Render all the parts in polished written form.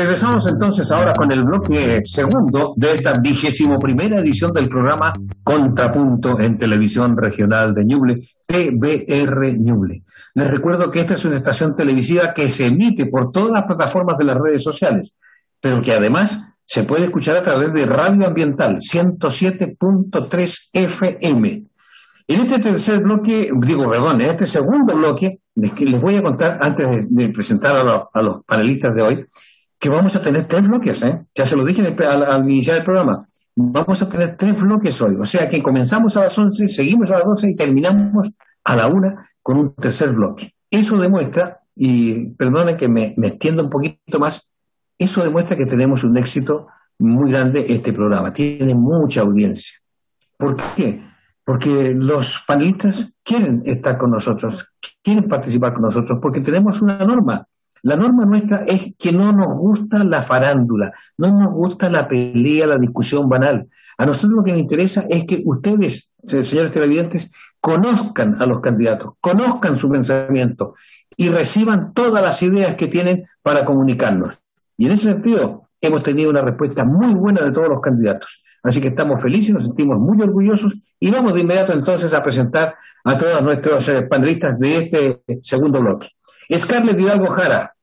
Regresamos entonces ahora con el bloque segundo de esta 21ª edición del programa Contrapunto en Televisión Regional de Ñuble, TVR Ñuble. Les recuerdo que esta es una estación televisiva que se emite por todas las plataformas de las redes sociales, pero que además se puede escuchar a través de Radio Ambiental 107.3 FM. En este tercer bloque, en este segundo bloque, les voy a contar, antes de presentar a los panelistas de hoy, que vamos a tener 3 bloques, ya se lo dije al iniciar el programa. Vamos a tener 3 bloques hoy, o sea que comenzamos a las 11, seguimos a las 12 y terminamos a la 1 con un tercer bloque. Eso demuestra, y perdonen que me extienda un poquito más, eso demuestra que tenemos un éxito muy grande este programa, tiene mucha audiencia. ¿Por qué? Porque los panelistas quieren estar con nosotros, quieren participar con nosotros, porque tenemos una norma. La norma nuestra es que no nos gusta la farándula, no nos gusta la pelea, la discusión banal. A nosotros lo que nos interesa es que ustedes, señores televidentes, conozcan a los candidatos, conozcan su pensamiento y reciban todas las ideas que tienen para comunicarnos. Y en ese sentido, hemos tenido una respuesta muy buena de todos los candidatos. Así que estamos felices, nos sentimos muy orgullosos y vamos de inmediato entonces a presentar a todos nuestros panelistas de este segundo bloque. Scarlett Hidalgo Jara,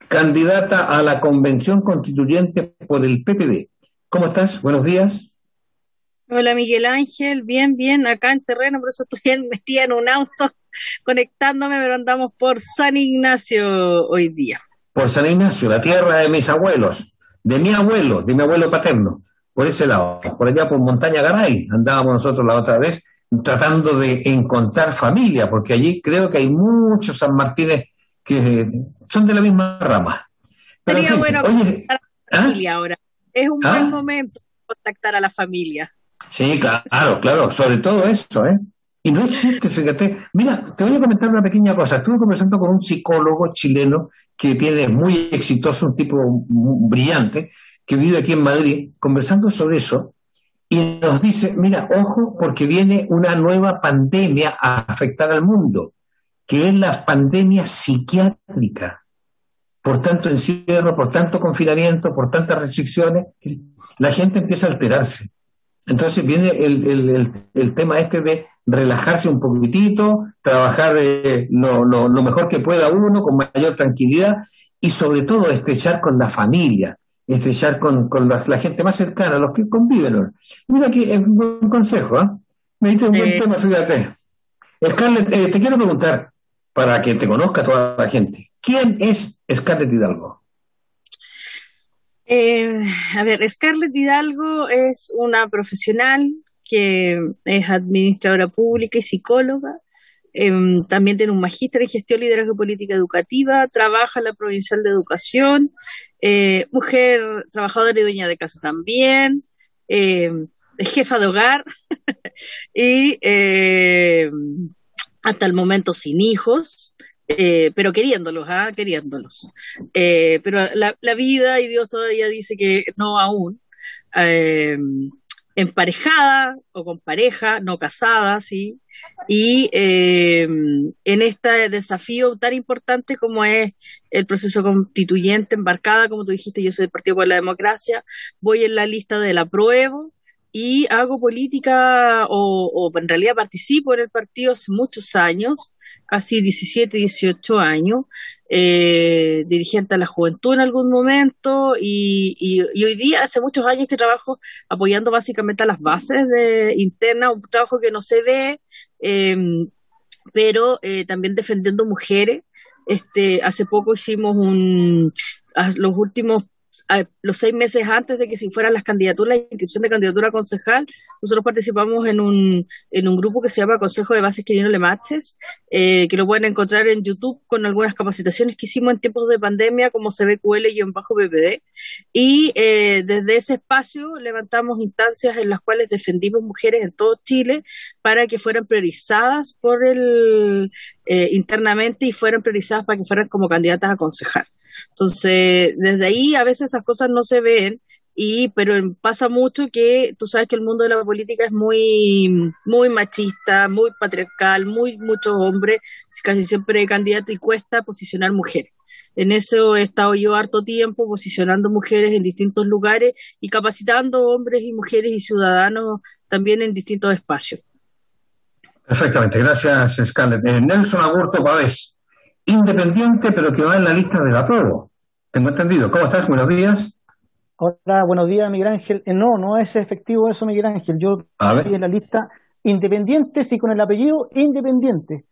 candidata a la Convención Constituyente por el PPD. ¿Cómo estás? Buenos días. Hola Miguel Ángel, bien, acá en terreno, por eso estoy metida en un auto conectándome, pero andamos por San Ignacio hoy día. Por San Ignacio, la tierra de mis abuelos, de mi abuelo paterno, por ese lado, por allá por Montaña Garay, andábamos nosotros la otra vez, tratando de encontrar familia, porque allí creo que hay muchos San Martínez que son de la misma rama. Pero sería bueno contactar a la familia ahora. Es un buen momento contactar a la familia. Sí, claro, sobre todo eso, Y no existe, fíjate. Mira, te voy a comentar una pequeña cosa. Estuve conversando con un psicólogo chileno que tiene muy exitoso, un tipo brillante, que vive aquí en Madrid, conversando sobre eso. Y nos dice, mira, ojo, porque viene una nueva pandemia a afectar al mundo, que es la pandemia psiquiátrica. Por tanto encierro, por tanto confinamiento, por tantas restricciones, la gente empieza a alterarse. Entonces viene el tema este de relajarse un poquitito, trabajar lo mejor que pueda uno, con mayor tranquilidad, y sobre todo estrechar con la familia, estrechar con la gente más cercana, los que conviven. Mira que es un buen consejo, me diste un buen tema, fíjate. Scarlett, te quiero preguntar, para que te conozca toda la gente, ¿quién es Scarlett Hidalgo? Scarlett Hidalgo es una profesional que es administradora pública y psicóloga. También tiene un magíster en gestión, liderazgo y política educativa, trabaja en la Provincial de Educación, mujer trabajadora y dueña de casa también, es jefa de hogar y hasta el momento sin hijos, pero queriéndolos. Pero la vida y Dios todavía dice que no aún. Emparejada o con pareja, no casada, ¿sí? Y en este desafío tan importante como es el proceso constituyente, embarcada, como tú dijiste, yo soy del Partido por la Democracia, voy en la lista del apruebo y hago política o en realidad participo en el partido hace muchos años, casi 17, 18 años, dirigente a la juventud en algún momento y hoy día hace muchos años que trabajo apoyando básicamente a las bases internas, un trabajo que no se ve, pero también defendiendo mujeres. Hace poco hicimos los 6 meses antes de que se fueran las candidaturas, la inscripción de candidatura a concejal, nosotros participamos en un grupo que se llama Consejo de Bases Quirino Lemaches, que lo pueden encontrar en YouTube con algunas capacitaciones que hicimos en tiempos de pandemia como CBQL-PPD, y desde ese espacio levantamos instancias en las cuales defendimos mujeres en todo Chile para que fueran priorizadas por internamente y fueran priorizadas para que fueran como candidatas a concejal. Entonces, desde ahí a veces estas cosas no se ven, pero pasa mucho que tú sabes que el mundo de la política es muy, muy machista, muy patriarcal, muchos hombres, casi siempre candidatos, y cuesta posicionar mujeres. En eso he estado yo harto tiempo posicionando mujeres en distintos lugares y capacitando hombres y mujeres y ciudadanos también en distintos espacios. Perfectamente, gracias Scarlett. Nelson Aburto Pavés, independiente pero que va en la lista del apruebo. Tengo entendido. ¿Cómo estás? Buenos días. Hola, buenos días, Miguel Ángel. No, no es efectivo eso, Miguel Ángel. Yo A estoy ver. en la lista Independientes y con el apellido Independiente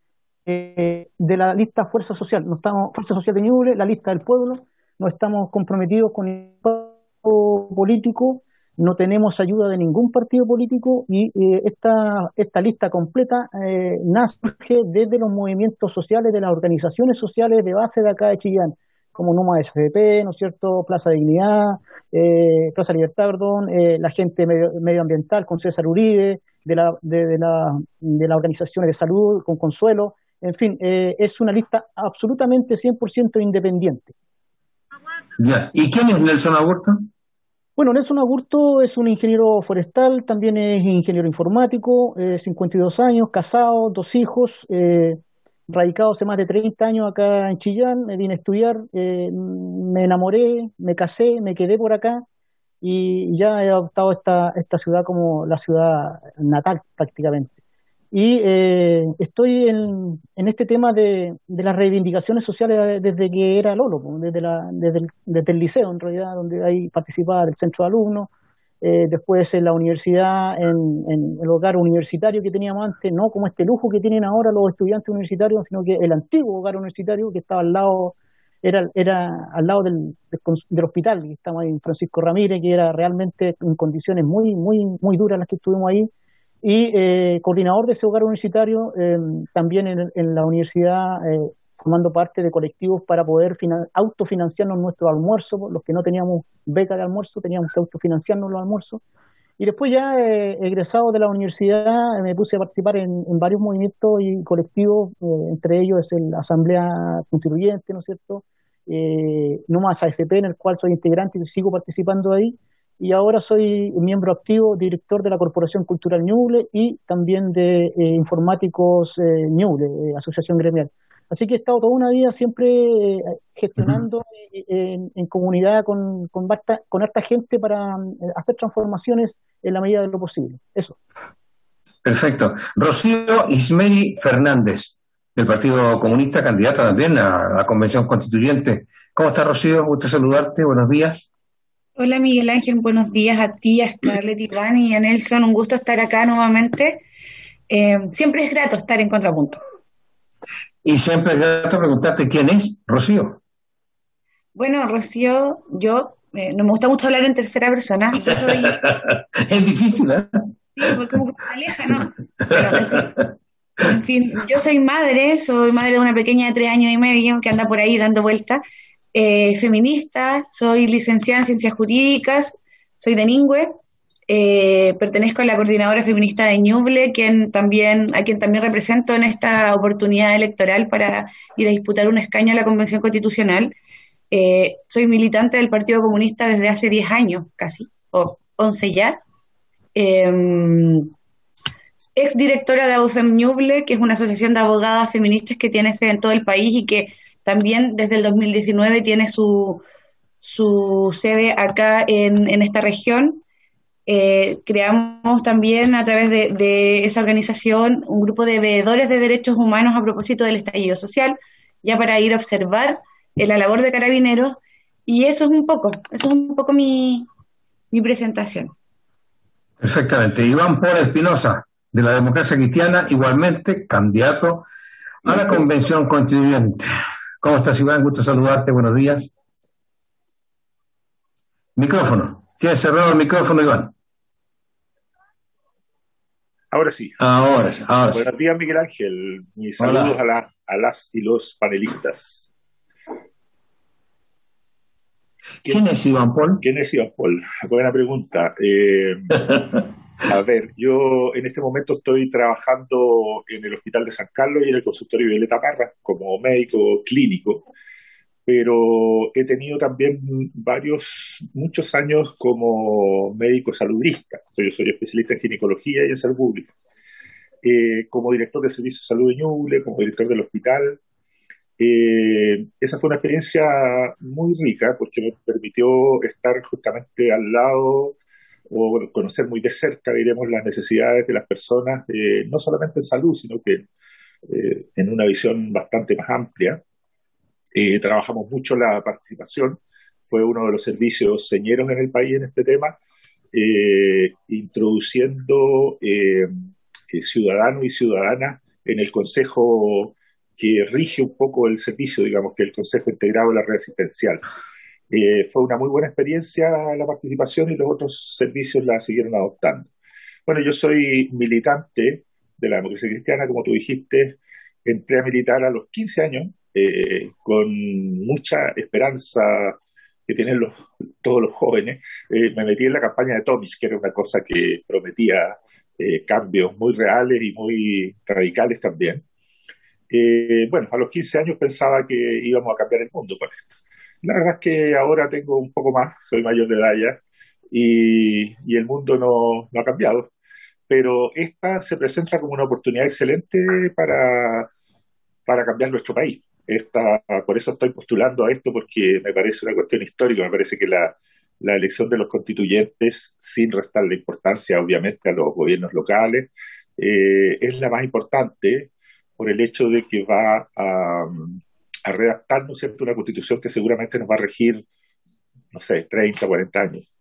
de la lista Fuerza Social. No estamos, Fuerza Social de Ñuble, la lista del pueblo. No estamos comprometidos con ningún partido político, no tenemos ayuda de ningún partido político y esta lista completa nace desde los movimientos sociales, de las organizaciones sociales de base de acá de Chillán, como Numa SFP, ¿no es cierto?, Plaza Dignidad, Plaza Libertad, perdón, la gente medioambiental con César Uribe, de las organizaciones de salud con Consuelo, en fin, es una lista absolutamente 100% independiente. Ya. ¿Y quién es Nelson Aburto? Bueno, Nelson Aburto es un ingeniero forestal, también es ingeniero informático, 52 años, casado, 2 hijos, radicado hace más de 30 años acá en Chillán. Me vine a estudiar, me enamoré, me casé, me quedé por acá y ya he adoptado esta ciudad como la ciudad natal prácticamente. Y estoy en este tema de las reivindicaciones sociales desde que era Lolo, desde el liceo en realidad, donde ahí participaba del centro de alumnos, después en la universidad, en el hogar universitario que teníamos antes, no como este lujo que tienen ahora los estudiantes universitarios, sino que el antiguo hogar universitario que estaba al lado, era al lado del hospital, que estaba ahí en Francisco Ramírez, que era realmente en condiciones muy, muy, muy duras las que estuvimos ahí, y coordinador de ese hogar universitario, también en la universidad, formando parte de colectivos para poder autofinanciarnos nuestro almuerzo. Los que no teníamos beca de almuerzo teníamos que autofinanciarnos los almuerzos. Y después ya egresado de la universidad me puse a participar en varios movimientos y colectivos, entre ellos es la Asamblea Constituyente, ¿no es cierto?, no más AFP, en el cual soy integrante y sigo participando ahí, y ahora soy miembro activo, director de la Corporación Cultural Ñuble y también de Informáticos Ñuble, asociación gremial. Así que he estado toda una vida siempre gestionando en comunidad con harta gente para hacer transformaciones en la medida de lo posible. Eso. Perfecto. Rocío Ismeri Fernández, del Partido Comunista, candidata también a la Convención Constituyente. ¿Cómo está, Rocío? Gusto saludarte. Buenos días. Hola Miguel Ángel, buenos días a ti, a Scarlett, Iván y a Nelson, un gusto estar acá nuevamente. Siempre es grato estar en Contrapunto. Y siempre es grato preguntarte quién es Rocío. Bueno, Rocío, yo no me gusta mucho hablar en tercera persona, yo soy... Es difícil, ¿eh? Sí, porque me aleja, ¿no? Pero, en fin, yo soy madre de una pequeña de 3 años y medio que anda por ahí dando vueltas. Feminista, soy licenciada en Ciencias Jurídicas, soy de Ningüe, pertenezco a la coordinadora feminista de Ñuble, a quien también represento en esta oportunidad electoral para ir a disputar un escaño a la Convención Constitucional. Soy militante del Partido Comunista desde hace 10 años casi, o 11 ya. Ex directora de ABOFEM Ñuble, que es una asociación de abogadas feministas que tiene sede en todo el país y que también desde el 2019 tiene su sede acá en esta región. Creamos también a través de esa organización un grupo de veedores de derechos humanos a propósito del estallido social, ya para ir a observar la labor de Carabineros, y eso es un poco mi presentación. Perfectamente. Iván Pora Espinosa, de la Democracia Cristiana, igualmente candidato a la Convención Constituyente. ¿Cómo estás, Iván? Gusto saludarte, buenos días. Micrófono. Tienes cerrado el micrófono, Iván. Ahora sí. Ahora sí. Buenos días, Miguel Ángel. Mis saludos a las y los panelistas. ¿Quién es Iván Paul? ¿Quién es Iván Paul? Buena pregunta. A ver, yo en este momento estoy trabajando en el Hospital de San Carlos y en el consultorio Violeta Parra como médico clínico, pero he tenido también muchos años como médico salubrista. Yo soy especialista en ginecología y en salud pública. Como director de Servicio de Salud de Ñuble, como director del hospital, Esa fue una experiencia muy rica porque me permitió estar justamente al lado o conocer muy de cerca, diremos, las necesidades de las personas, no solamente en salud, sino que en una visión bastante más amplia. Trabajamos mucho la participación, fue uno de los servicios señeros en el país en este tema, introduciendo ciudadanos y ciudadanas en el consejo que rige un poco el servicio, digamos, que es el Consejo Integrado de la Red Asistencial. Fue una muy buena experiencia la participación y los otros servicios la siguieron adoptando. Bueno, yo soy militante de la democracia cristiana, como tú dijiste, entré a militar a los 15 años, con mucha esperanza que tienen todos los jóvenes. Me metí en la campaña de Tomis, que era una cosa que prometía cambios muy reales y muy radicales también. Bueno, a los 15 años pensaba que íbamos a cambiar el mundo con esto. La verdad es que ahora tengo un poco más, soy mayor de edad ya, y el mundo no ha cambiado. Pero esta se presenta como una oportunidad excelente para cambiar nuestro país. Por eso estoy postulando a esto, porque me parece una cuestión histórica, me parece que la elección de los constituyentes, sin restarle importancia obviamente a los gobiernos locales, es la más importante por el hecho de que va a redactar, ¿no es cierto?, una constitución que seguramente nos va a regir, no sé, 30, 40 años.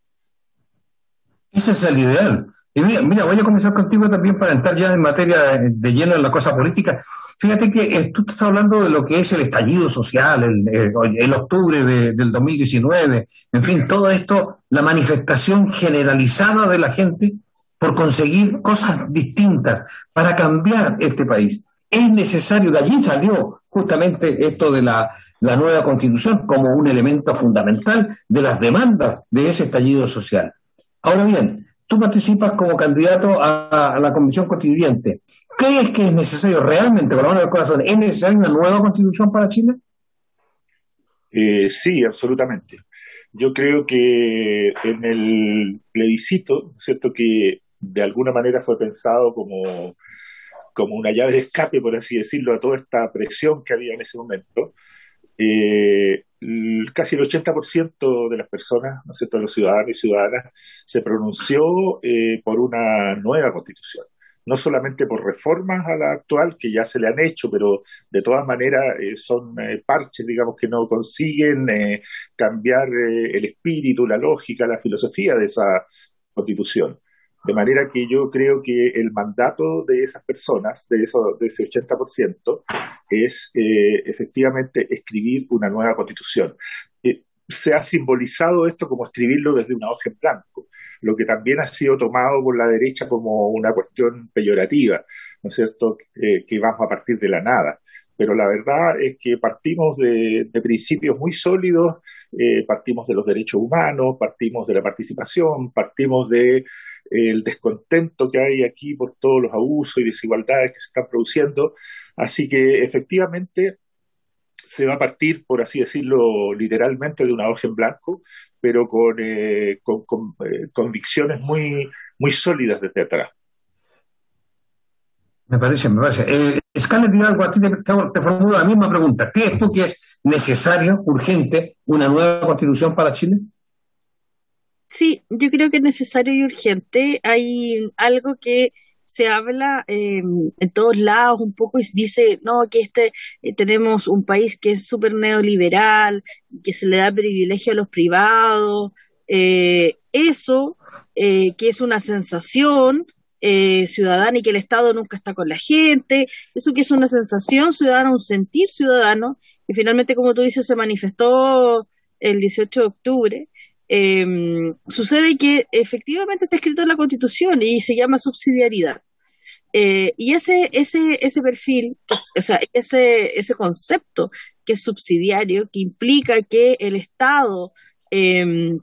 Ese es el ideal. Y mira, voy a comenzar contigo también para entrar ya en materia de lleno en la cosa política. Fíjate que tú estás hablando de lo que es el estallido social, el octubre del 2019, en fin, todo esto, la manifestación generalizada de la gente por conseguir cosas distintas para cambiar este país. Es necesario, de allí salió justamente esto de la nueva constitución como un elemento fundamental de las demandas de ese estallido social. Ahora bien, tú participas como candidato a la Convención Constituyente. ¿Crees que es necesario realmente, con la mano del corazón, es necesaria una nueva constitución para Chile? Sí, absolutamente. Yo creo que en el plebiscito, ¿cierto?, que de alguna manera fue pensado como una llave de escape, por así decirlo, a toda esta presión que había en ese momento, casi el 80% de las personas, ¿no es cierto?, de los ciudadanos y ciudadanas, se pronunció por una nueva constitución. No solamente por reformas a la actual, que ya se le han hecho, pero de todas maneras son parches, digamos, que no consiguen cambiar el espíritu, la lógica, la filosofía de esa constitución. De manera que yo creo que el mandato de esas personas, de ese 80%, es efectivamente escribir una nueva constitución. Se ha simbolizado esto como escribirlo desde una hoja en blanco, lo que también ha sido tomado por la derecha como una cuestión peyorativa, ¿no es cierto?, que vamos a partir de la nada. Pero la verdad es que partimos de principios muy sólidos, partimos de los derechos humanos, partimos de la participación, partimos de el descontento que hay aquí por todos los abusos y desigualdades que se están produciendo. Así que efectivamente se va a partir, por así decirlo, literalmente de una hoja en blanco, pero con convicciones muy, muy sólidas desde atrás. Me parece. Scarlett Hidalgo, a ti te formulo la misma pregunta. ¿Crees tú que es necesario, urgente, una nueva constitución para Chile? Sí, yo creo que es necesario y urgente. Hay algo que se habla en todos lados un poco y dice, no, que tenemos un país que es súper neoliberal y que se le da privilegio a los privados. Eso, que es una sensación ciudadana y que el Estado nunca está con la gente, eso que es una sensación ciudadana, un sentir ciudadano, que finalmente, como tú dices, se manifestó el 18 de octubre. Sucede que efectivamente está escrito en la Constitución y se llama subsidiariedad. Y ese perfil, o sea, ese concepto que es subsidiario, que implica que el Estado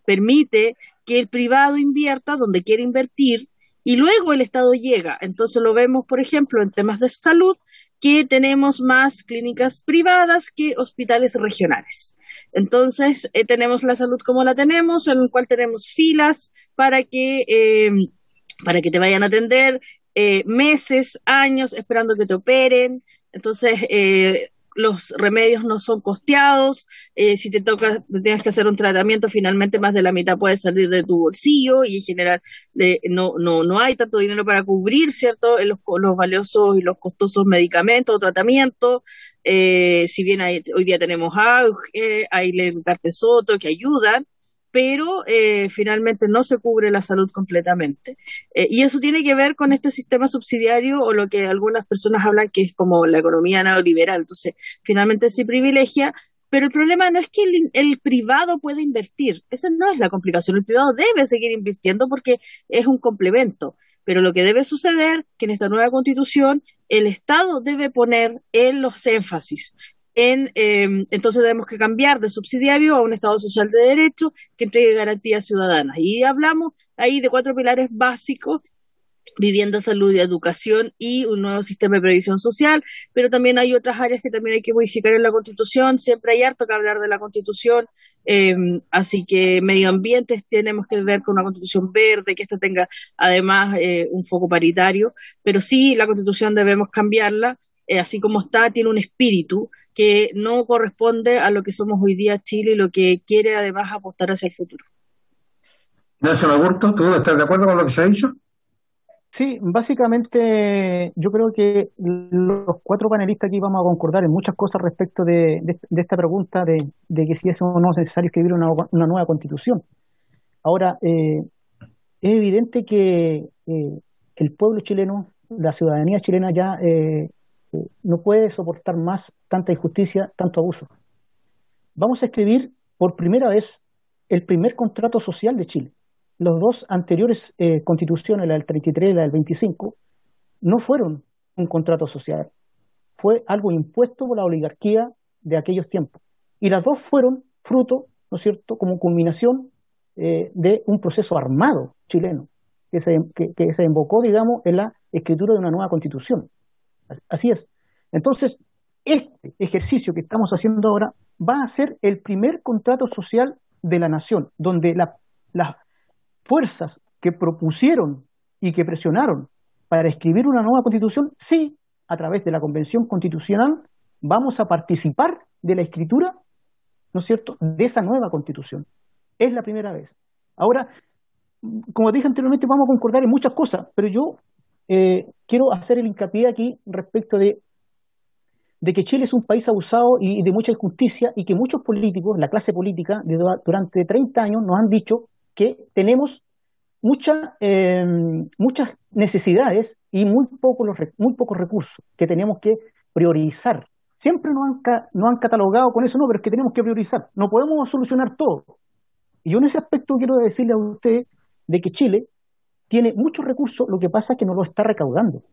permite que el privado invierta donde quiere invertir y luego el Estado llega. Entonces lo vemos, por ejemplo, en temas de salud, que tenemos más clínicas privadas que hospitales regionales. Entonces, tenemos la salud como la tenemos, en el cual tenemos filas para que te vayan a atender, meses, años, esperando que te operen. Entonces, los remedios no son costeados, si te tienes que hacer un tratamiento, finalmente más de la mitad puede salir de tu bolsillo y en general no hay tanto dinero para cubrir, ¿cierto?, los valiosos y los costosos medicamentos o tratamientos. Si bien hoy día tenemos Auge, hay Soto que ayudan, pero finalmente no se cubre la salud completamente. Y eso tiene que ver con este sistema subsidiario o lo que algunas personas hablan que es como la economía neoliberal. Entonces, finalmente se privilegia, pero el problema no es que el privado pueda invertir, esa no es la complicación, el privado debe seguir invirtiendo porque es un complemento, pero lo que debe suceder que en esta nueva constitución el Estado debe poner en los énfasis entonces tenemos que cambiar de subsidiario a un Estado social de derecho que entregue garantías ciudadanas. Y hablamos ahí de 4 pilares básicos: vivienda, salud y educación, y un nuevo sistema de previsión social, pero también hay otras áreas que también hay que modificar en la Constitución. Siempre hay harto que hablar de la Constitución, así que medio ambiente tenemos que ver con una Constitución verde, que esta tenga además un foco paritario, pero sí, la Constitución debemos cambiarla, así como está, tiene un espíritu que no corresponde a lo que somos hoy día Chile y lo que quiere además apostar hacia el futuro. Nelson Agurto, ¿tú estás de acuerdo con lo que se ha dicho? Sí, básicamente yo creo que los 4 panelistas aquí vamos a concordar en muchas cosas respecto de esta pregunta de que si es o no necesario escribir una nueva constitución. Ahora, es evidente que el pueblo chileno, la ciudadanía chilena ya no puede soportar más tanta injusticia, tanto abuso. Vamos a escribir por primera vez el primer contrato social de Chile. Los 2 anteriores constituciones, la del 33 y la del 25, no fueron un contrato social. Fue algo impuesto por la oligarquía de aquellos tiempos. Y las 2 fueron fruto, ¿no es cierto?, como culminación de un proceso armado chileno que se invocó, digamos, en la escritura de una nueva constitución. Así es. Entonces, este ejercicio que estamos haciendo ahora va a ser el primer contrato social de la nación, donde las fuerzas que propusieron y que presionaron para escribir una nueva constitución, sí, a través de la Convención Constitucional, vamos a participar de la escritura, ¿no es cierto?, de esa nueva constitución. Es la primera vez. Ahora, como dije anteriormente, vamos a concordar en muchas cosas, pero yo quiero hacer el hincapié aquí respecto de que Chile es un país abusado y de mucha injusticia, y que muchos políticos, la clase política, durante 30 años nos han dicho que tenemos muchas necesidades y muy pocos recursos que tenemos que priorizar. Siempre nos han catalogado con eso, no, pero es que tenemos que priorizar, no podemos solucionar todo. Y yo en ese aspecto quiero decirle a ustedes de que Chile tiene muchos recursos, lo que pasa es que no lo está recaudando.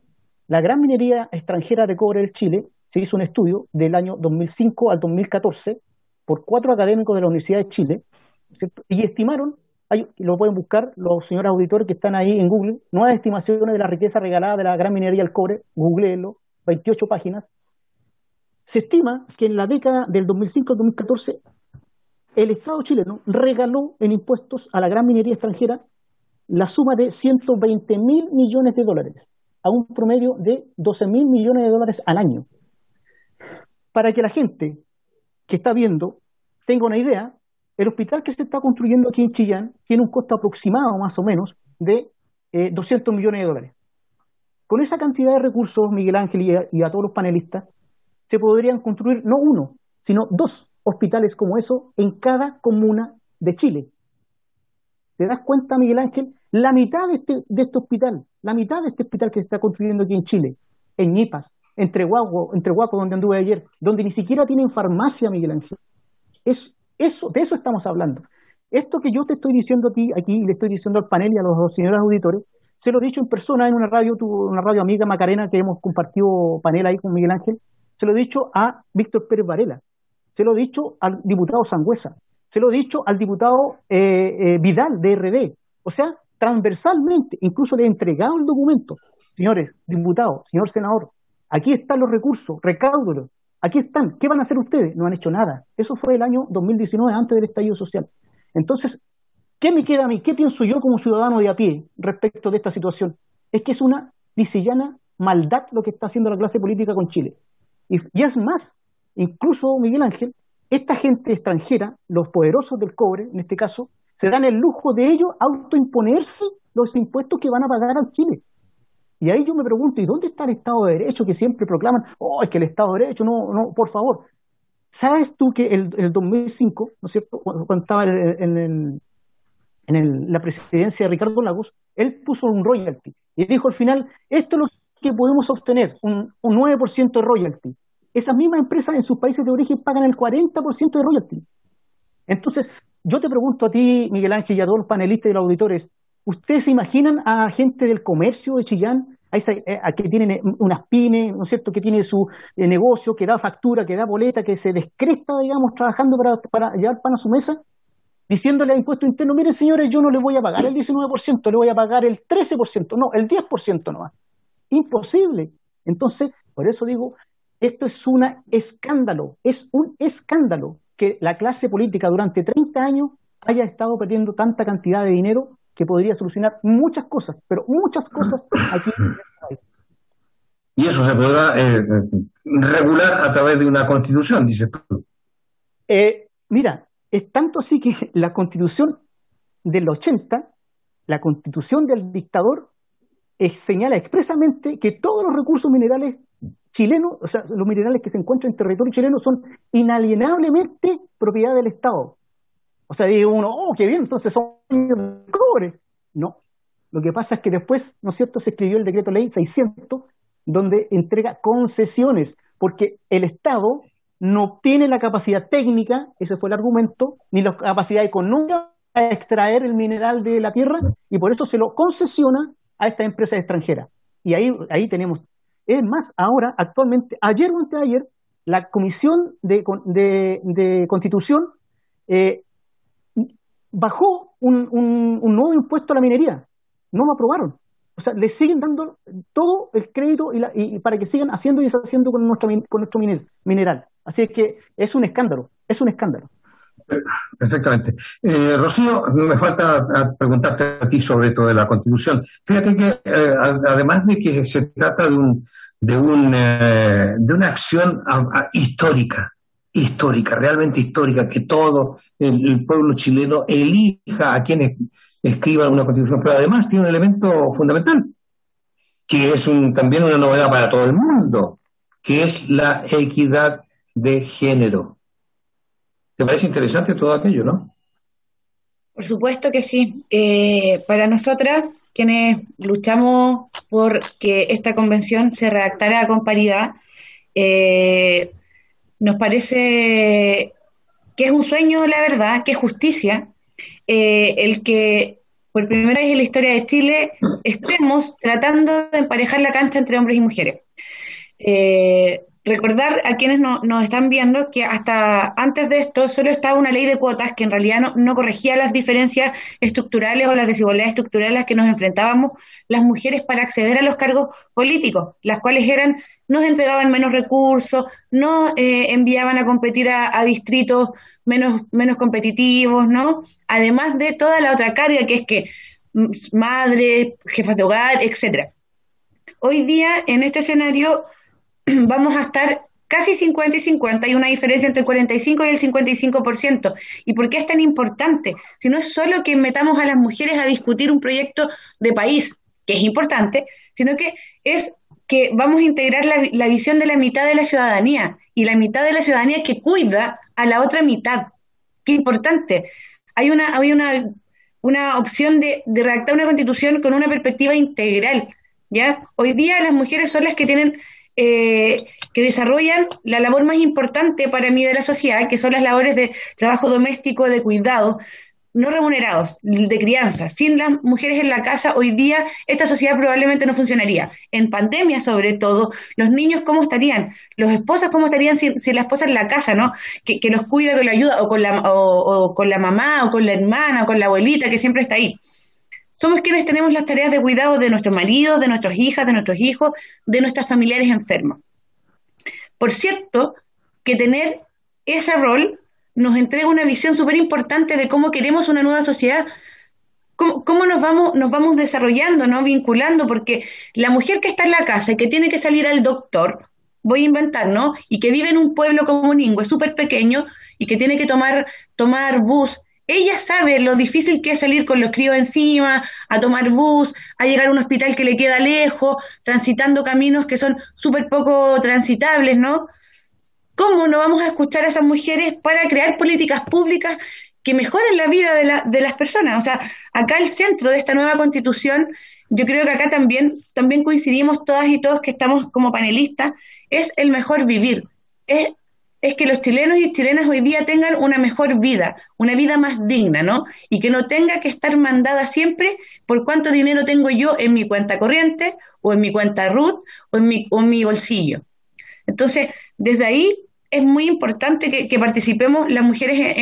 La gran minería extranjera de cobre del Chile, se hizo un estudio del año 2005 al 2014 por 4 académicos de la Universidad de Chile, ¿cierto?, y estimaron, lo pueden buscar los señores auditores que están ahí en Google, nuevas estimaciones de la riqueza regalada de la gran minería del cobre, googleenlo, 28 páginas. Se estima que en la década del 2005 al 2014 el Estado chileno regaló en impuestos a la gran minería extranjera la suma de 120.000 millones de dólares, a un promedio de 12.000 millones de dólares al año. Para que la gente que está viendo tenga una idea, el hospital que se está construyendo aquí en Chillán tiene un costo aproximado, más o menos, de 200 millones de dólares. Con esa cantidad de recursos, Miguel Ángel y a todos los panelistas, se podrían construir no 1, sino 2 hospitales como eso en cada comuna de Chile. ¿Te das cuenta, Miguel Ángel? La mitad de este hospital, la mitad de este hospital que se está construyendo aquí en Chile, en Ñipas, entre Huaco, donde anduve ayer, donde ni siquiera tienen farmacia, Miguel Ángel. De eso estamos hablando. Esto que yo te estoy diciendo a ti aquí, y le estoy diciendo al panel y a los señores auditores, se lo he dicho en persona en una radio amiga, Macarena, que hemos compartido panel ahí con Miguel Ángel. Se lo he dicho a Víctor Pérez Varela. Se lo he dicho al diputado Sangüesa. Se lo he dicho al diputado Vidal, de RD. O sea, transversalmente, incluso le he entregado el documento. Señores diputados, señor senador, aquí están los recursos, recáudolos. Aquí están. ¿Qué van a hacer ustedes? No han hecho nada. Eso fue el año 2019, antes del estallido social. Entonces, ¿qué me queda a mí? ¿Qué pienso yo como ciudadano de a pie respecto de esta situación? Es que es una lisillana maldad lo que está haciendo la clase política con Chile. Y es más, incluso, Miguel Ángel, esta gente extranjera, los poderosos del cobre, en este caso, se dan el lujo de ellos autoimponerse los impuestos que van a pagar al Chile. Y ahí yo me pregunto, ¿y dónde está el Estado de Derecho que siempre proclaman? Oh, es que el Estado de Derecho, no, por favor. ¿Sabes tú que el 2005, ¿no es cierto?, cuando estaba la presidencia de Ricardo Lagos, él puso un royalty y dijo al final, esto es lo que podemos obtener, un 9% de royalty. Esas mismas empresas en sus países de origen pagan el 40% de royalty. Entonces, yo te pregunto a ti, Miguel Ángel, y a todos los panelistas y los auditores, ¿ustedes se imaginan a gente del comercio de Chillán, a que tienen unas pymes, ¿no es cierto?, que tiene su negocio, que da factura, que da boleta, que se descresta, digamos, trabajando para llevar pan a su mesa, diciéndole a impuesto interno, miren señores, yo no les voy a pagar el 19%, le voy a pagar el 13%, no, el 10% nomás. Imposible. Entonces, por eso digo, esto es un escándalo que la clase política durante 30 años haya estado perdiendo tanta cantidad de dinero que podría solucionar muchas cosas, pero muchas cosas aquí en este país. Y eso se podrá regular a través de una constitución, dices tú. Mira, es tanto así que la constitución del 80, la constitución del dictador, señala expresamente que todos los recursos minerales chilenos, o sea, los minerales que se encuentran en territorio chileno son inalienablemente propiedad del Estado. O sea, dice uno, oh, qué bien, entonces son de cobre. No, lo que pasa es que después, ¿no es cierto?, se escribió el decreto ley 600, donde entrega concesiones, porque el Estado no tiene la capacidad técnica, ese fue el argumento, ni la capacidad económica para extraer el mineral de la tierra, y por eso se lo concesiona a estas empresas extranjeras. Y ahí tenemos. Es más, ahora, actualmente, ayer o antes de ayer, la Comisión de Constitución bajó un nuevo impuesto a la minería. No lo aprobaron. O sea, le siguen dando todo el crédito y para que sigan haciendo y deshaciendo con nuestro mineral. Así es que es un escándalo. Perfectamente. Rocío, me falta preguntarte a ti sobre todo de la Constitución. Fíjate que además de que se trata de una acción histórica, realmente histórica, que todo el pueblo chileno elija a quienes escriban una Constitución, pero además tiene un elemento fundamental, que es también una novedad para todo el mundo, que es la equidad de género. ¿Te parece interesante todo aquello, no? Por supuesto que sí. Para nosotras, quienes luchamos por que esta convención se redactara con paridad, nos parece que es un sueño, la verdad, que es justicia, el que por primera vez en la historia de Chile estemos tratando de emparejar la cancha entre hombres y mujeres. Recordar a quienes nos están viendo que hasta antes de esto solo estaba una ley de cuotas que en realidad no corregía las diferencias estructurales o las desigualdades estructurales a las que nos enfrentábamos las mujeres para acceder a los cargos políticos, las cuales nos entregaban menos recursos, nos enviaban a competir a distritos menos competitivos, ¿no? Además de toda la otra carga que es que madres, jefas de hogar, etcétera. Hoy día, en este escenario, vamos a estar casi 50 y 50, hay una diferencia entre el 45 y el 55%. ¿Y por qué es tan importante? Si no es solo que metamos a las mujeres a discutir un proyecto de país, que es importante, sino que es que vamos a integrar la visión de la mitad de la ciudadanía, y la mitad de la ciudadanía que cuida a la otra mitad. Qué importante. Hay una opción de redactar una constitución con una perspectiva integral, ¿ya? Hoy día las mujeres son las que tienen que desarrollan la labor más importante para mí de la sociedad, que son las labores de trabajo doméstico, de cuidado, no remunerados, de crianza. Sin las mujeres en la casa, hoy día esta sociedad probablemente no funcionaría. En pandemia, sobre todo, los niños ¿cómo estarían? Los esposos ¿cómo estarían si la esposa en la casa, ¿no? Que los cuida, que lo ayuda, o con la mamá, o con la hermana, o con la abuelita, que siempre está ahí. Somos quienes tenemos las tareas de cuidado de nuestros maridos, de nuestras hijas, de nuestros hijos, de nuestras familiares enfermos. Por cierto, que tener ese rol nos entrega una visión súper importante de cómo queremos una nueva sociedad, cómo nos vamos desarrollando, ¿no? Vinculando, porque la mujer que está en la casa y que tiene que salir al doctor, voy a inventar, ¿no? Y que vive en un pueblo como Ningüe, súper pequeño, y que tiene que tomar bus. Ella sabe lo difícil que es salir con los críos encima, a tomar bus, a llegar a un hospital que le queda lejos, transitando caminos que son súper poco transitables, ¿no? ¿Cómo no vamos a escuchar a esas mujeres para crear políticas públicas que mejoren la vida de las personas? O sea, acá el centro de esta nueva constitución, yo creo que acá también coincidimos todas y todos que estamos como panelistas, es el mejor vivir, es que los chilenos y chilenas hoy día tengan una mejor vida, una vida más digna, ¿no? Y que no tenga que estar mandada siempre por cuánto dinero tengo yo en mi cuenta corriente, o en mi cuenta RUT, o en mi bolsillo. Entonces, desde ahí es muy importante que participemos las mujeres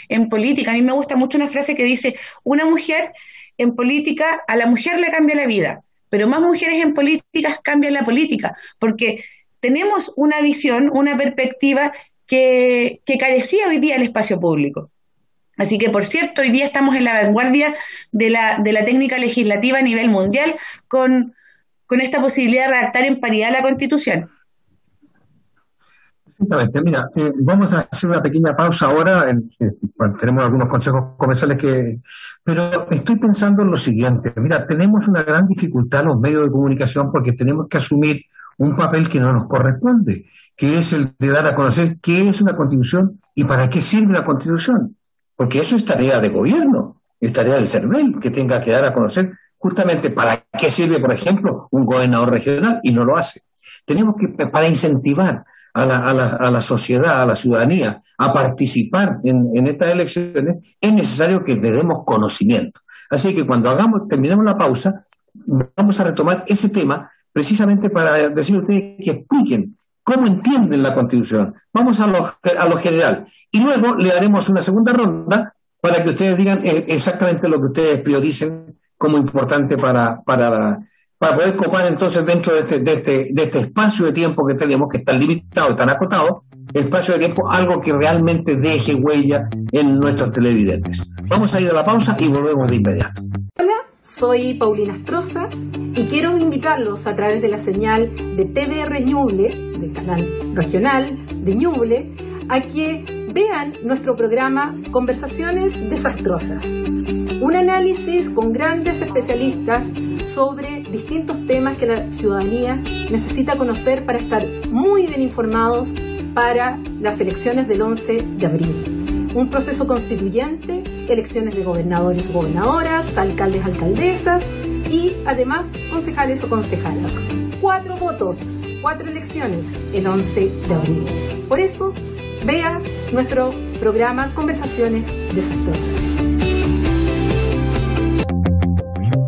en política. A mí me gusta mucho una frase que dice, una mujer en política, a la mujer le cambia la vida, pero más mujeres en políticas cambian la política, porque tenemos una visión, una perspectiva que carecía hoy día el espacio público. Así que, por cierto, hoy día estamos en la vanguardia de la técnica legislativa a nivel mundial con esta posibilidad de redactar en paridad la Constitución. Exactamente. Mira, vamos a hacer una pequeña pausa ahora. Bueno, tenemos algunos consejos comerciales pero estoy pensando en lo siguiente. Mira, tenemos una gran dificultad en los medios de comunicación porque tenemos que asumir un papel que no nos corresponde, que es el de dar a conocer qué es una constitución y para qué sirve la constitución. Porque eso es tarea de gobierno, es tarea del CERVEL, que tenga que dar a conocer justamente para qué sirve, por ejemplo, un gobernador regional, y no lo hace. Tenemos que, para incentivar a la sociedad, a la ciudadanía, a participar en estas elecciones, es necesario que le demos conocimiento. Así que cuando terminemos la pausa, vamos a retomar ese tema precisamente para decir a ustedes que expliquen cómo entienden la Constitución. Vamos a lo general. Y luego le daremos una segunda ronda para que ustedes digan exactamente lo que ustedes prioricen como importante para poder copar entonces dentro de este espacio de tiempo que tenemos, que es tan limitado y tan acotado, espacio de tiempo, algo que realmente deje huella en nuestros televidentes. Vamos a ir a la pausa y volvemos de inmediato. Hola, soy Paulina Astroza y quiero invitarlos a través de la señal de TVR Ñuble, del canal regional de Ñuble, a que vean nuestro programa Conversaciones Desastrosas. Un análisis con grandes especialistas sobre distintos temas que la ciudadanía necesita conocer para estar muy bien informados para las elecciones del 11 de abril. Un proceso constituyente, elecciones de gobernadores y gobernadoras, alcaldes, alcaldesas y además concejales o concejalas. 4 votos, 4 elecciones el 11 de abril. Por eso, vea nuestro programa Conversaciones Desastrosas.